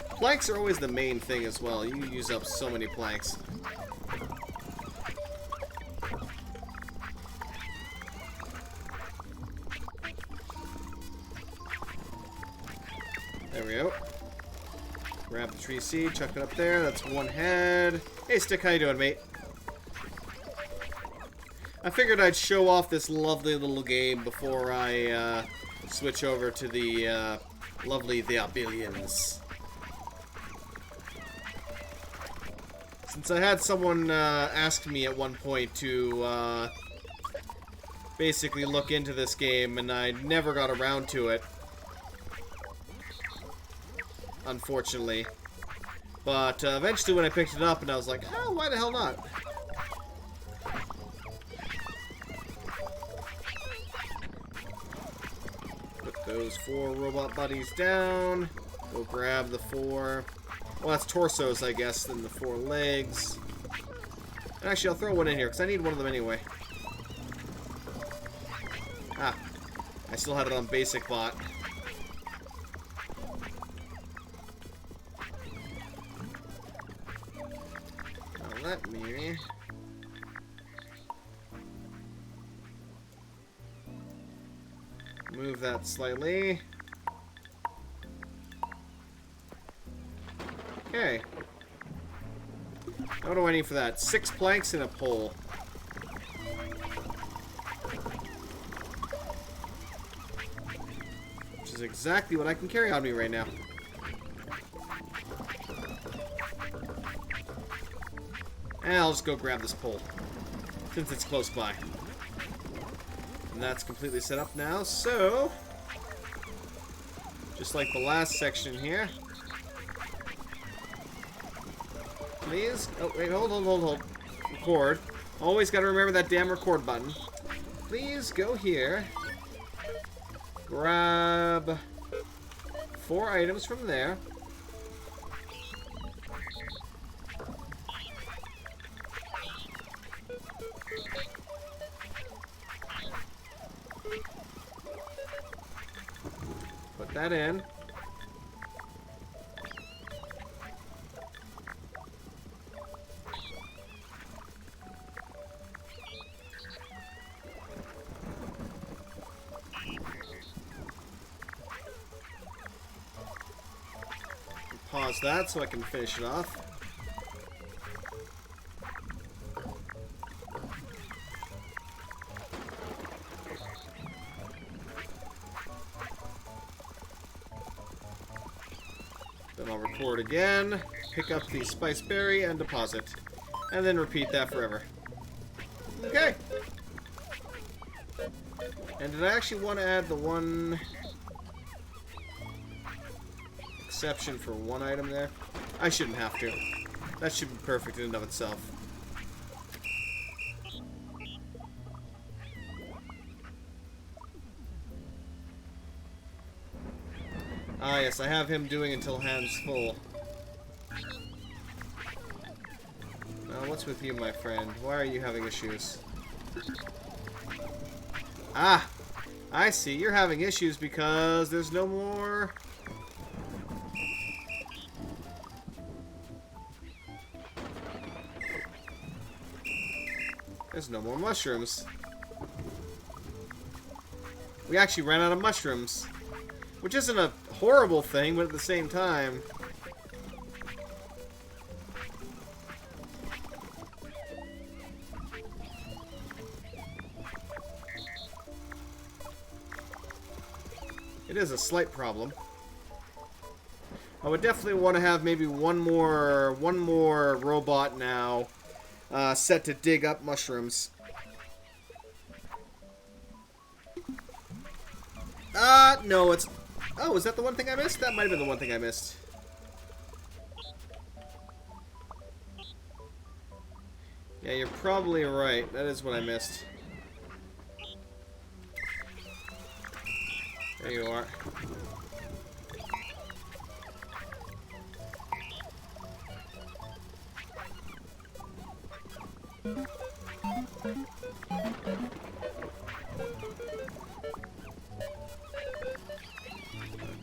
Planks are always the main thing as well. You use up so many planks. There we go. Grab the tree seed, chuck it up there. That's 1 head. Hey, Stick, how you doing, mate? I figured I'd show off this lovely little game before I switch over to the lovely The Abillions. Since I had someone ask me at one point to basically look into this game, and I never got around to it, unfortunately. But eventually when I picked it up, and I was like, oh, why the hell not? Those 4 robot buddies down. We'll grab the 4. Well, that's torsos, I guess, then the 4 legs. And actually, I'll throw one in here, because I need one of them anyway. Ah. I still had it on basic bot. Now let me... move that slightly. Okay. What do I need for that? 6 planks and a pole. Which is exactly what I can carry on me right now. And I'll just go grab this pole, since it's close by. And that's completely set up now, so... just like the last section here. Please? Oh, wait, hold. Record. Always gotta remember that damn record button. Please go here. Grab 4 items from there. Put that in. Pause that so I can finish it off. I'll record again, pick up the spice berry, and deposit. And then repeat that forever. Okay. And did I actually want to add the one exception for one item there? I shouldn't have to. That should be perfect in and of itself. Ah, yes, I have him doing until hands full. What's with you, my friend? Why are you having issues? Ah! I see. You're having issues because there's no more... There's no more mushrooms. We actually ran out of mushrooms. Which isn't a horrible thing, but at the same time... It is a slight problem. I would definitely want to have maybe one more robot now set to dig up mushrooms. No, it's... Oh, is that the one thing I missed? That might have been the one thing I missed. Yeah, you're probably right. That is what I missed. There you are.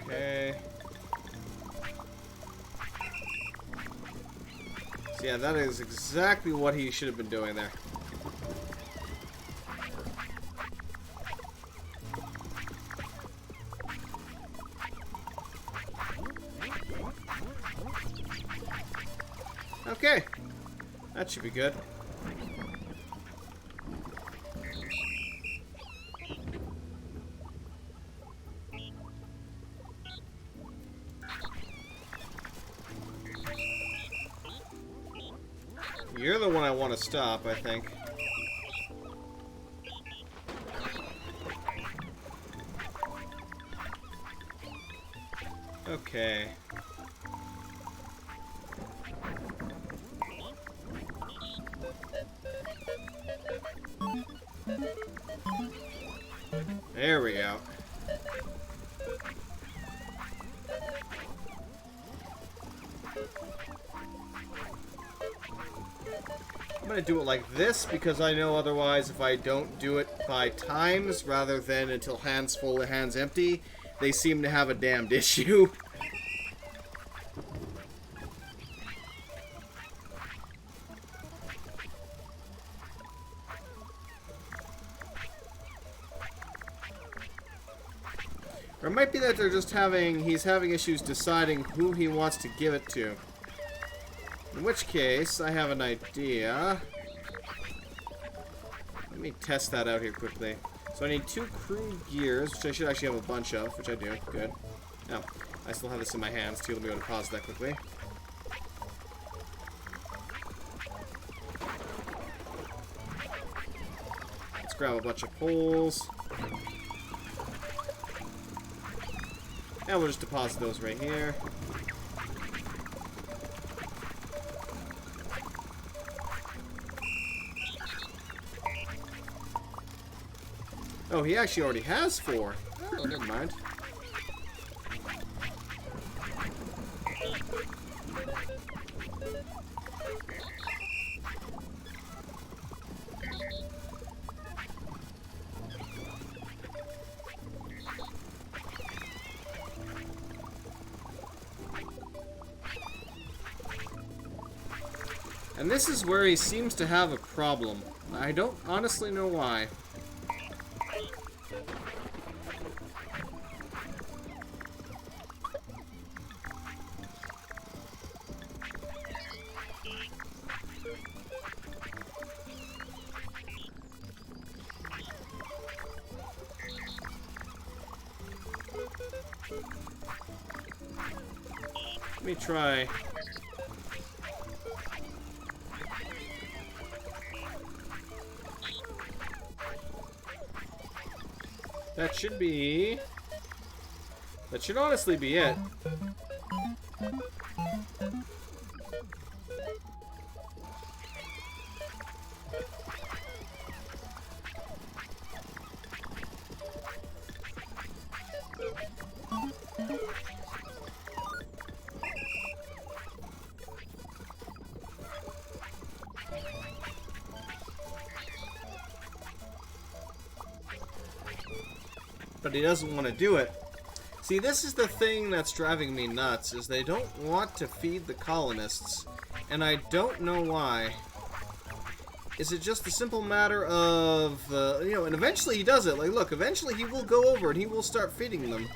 Okay. So yeah, that is exactly what he should have been doing there. Okay. That should be good. You're the one I want to stop, I think. Okay. There we go. I'm gonna do it like this because I know otherwise if I don't do it by times rather than until hands full and hands empty, they seem to have a damned issue. Or it might be that they're just he's having issues deciding who he wants to give it to. In which case, I have an idea. Let me test that out here quickly. So I need 2 crew gears, which I should actually have a bunch of, which I do. Good. Oh, I still have this in my hands too. Let me go to pause that quickly. Let's grab a bunch of poles. And we'll just deposit those right here. Oh, he actually already has 4. Oh, never mind. And this is where he seems to have a problem. I don't honestly know why. Let me try. That should be... That should honestly be it. But he doesn't want to do it. See, this is the thing that's driving me nuts, is they don't want to feed the colonists, and I don't know why. Is it just a simple matter of, you know, and eventually he does it. Like, look, eventually he will go over and he will start feeding them.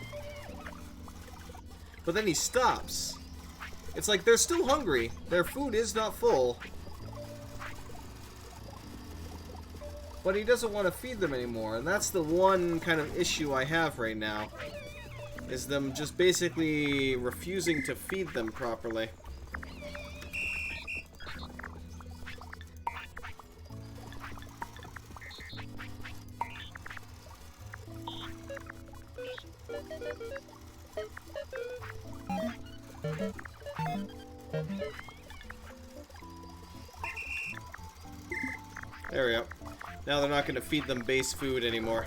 But then he stops. It's like they're still hungry. Their food is not full. But he doesn't want to feed them anymore, and that's the one kind of issue I have right now. Is them just basically refusing to feed them properly. There we go. Now they're not going to feed them base food anymore.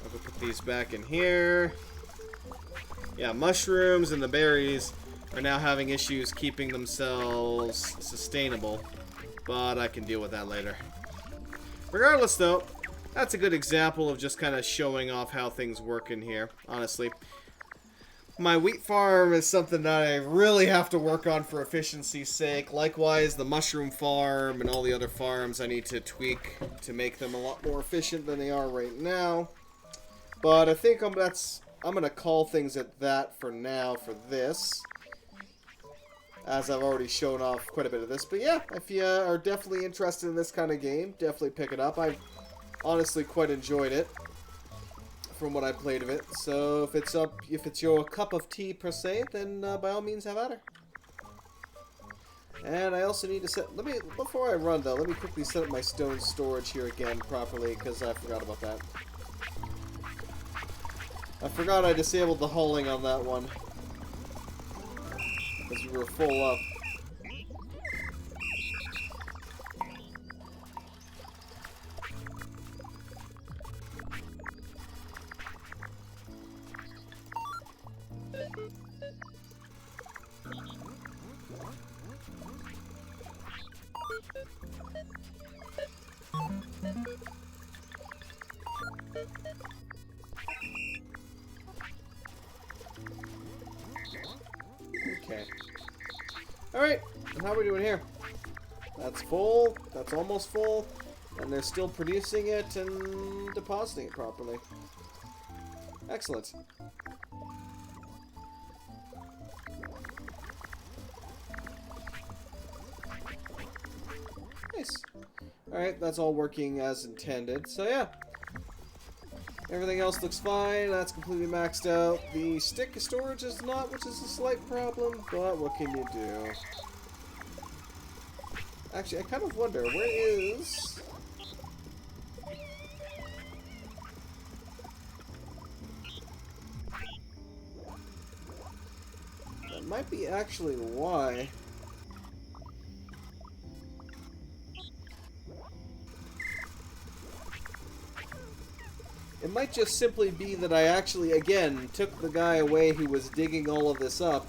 I'll go put these back in here. Yeah, mushrooms and the berries are now having issues keeping themselves sustainable, but I can deal with that later. Regardless, though, that's a good example of just kind of showing off how things work in here, honestly. My wheat farm is something that I really have to work on for efficiency's sake. Likewise, the mushroom farm and all the other farms I need to tweak to make them a lot more efficient than they are right now. But I think I'm going to call things at that for now for this, as I've already shown off quite a bit of this. But yeah, if you are definitely interested in this kind of game, definitely pick it up. I've honestly quite enjoyed it from what I played of it. So if it's your cup of tea per se, then by all means have at her. And I also need to before I run though, let me quickly set up my stone storage here again properly, because I forgot about that. I forgot I disabled the hulling on that one, because we were full up. Okay. Alright, and how are we doing here? That's full, that's almost full, and they're still producing it and depositing it properly. Excellent. Nice. Alright, that's all working as intended, so yeah. Everything else looks fine, that's completely maxed out. The stick storage is not, which is a slight problem, but what can you do? Actually, I kind of wonder, where is... That might be actually why. It might just simply be that I actually, again, took the guy away who was digging all of this up.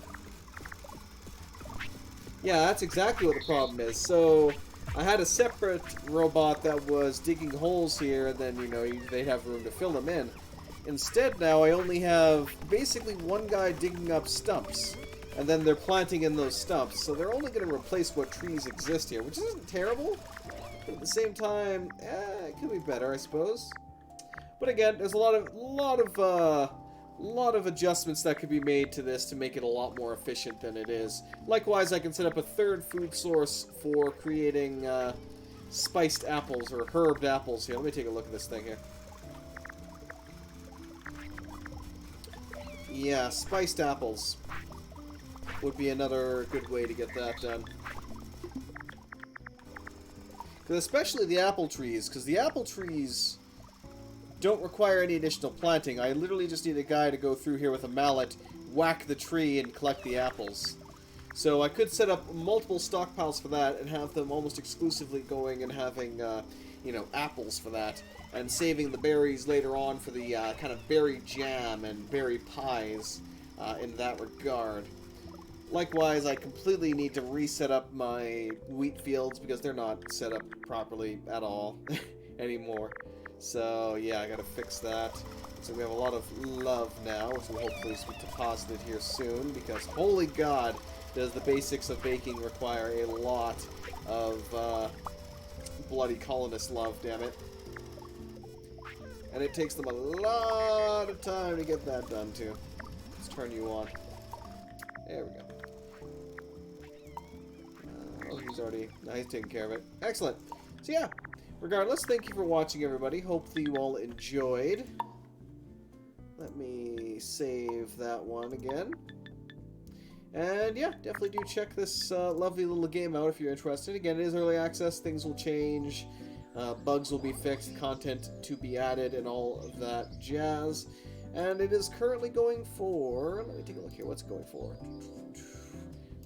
Yeah, that's exactly what the problem is. So, I had a separate robot that was digging holes here, and then, you know, they'd have room to fill them in. Instead, now, I only have basically one guy digging up stumps, and then they're planting in those stumps. So they're only going to replace what trees exist here, which isn't terrible. But at the same time, it could be better, I suppose. But again, there's a lot of adjustments that could be made to this to make it a lot more efficient than it is. Likewise, I can set up a third food source for creating spiced apples or herbed apples here. Let me take a look at this thing here. Yeah, spiced apples would be another good way to get that done. Especially the apple trees, because the apple trees don't require any additional planting. I literally just need a guy to go through here with a mallet, whack the tree, and collect the apples. So I could set up multiple stockpiles for that and have them almost exclusively going and having, you know, apples for that. And saving the berries later on for the kind of berry jam and berry pies in that regard. Likewise, I completely need to reset up my wheat fields because they're not set up properly at all anymore. So, yeah, I gotta fix that. So we have a lot of love now, which will hopefully be deposited here soon, because holy god, does the basics of baking require a lot of bloody colonist love, damn it. And it takes them a lot of time to get that done, too. Let's turn you on. There we go. Oh, he's already... No, he's taking care of it. Excellent. So, yeah. Regardless, thank you for watching, everybody. Hope that you all enjoyed. Let me save that one again. And, yeah, definitely do check this lovely little game out if you're interested. Again, it is early access. Things will change. Bugs will be fixed. Content to be added and all of that jazz. And it is currently going for... Let me take a look here. What's it going for?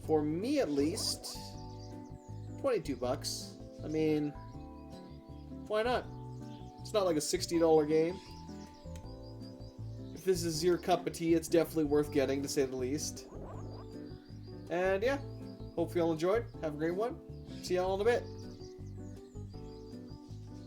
For me, at least... $22. I mean, why not? It's not like a $60 game. If this is your cup of tea, it's definitely worth getting, to say the least. And yeah, hope you all enjoyed. Have a great one. See y'all in a bit.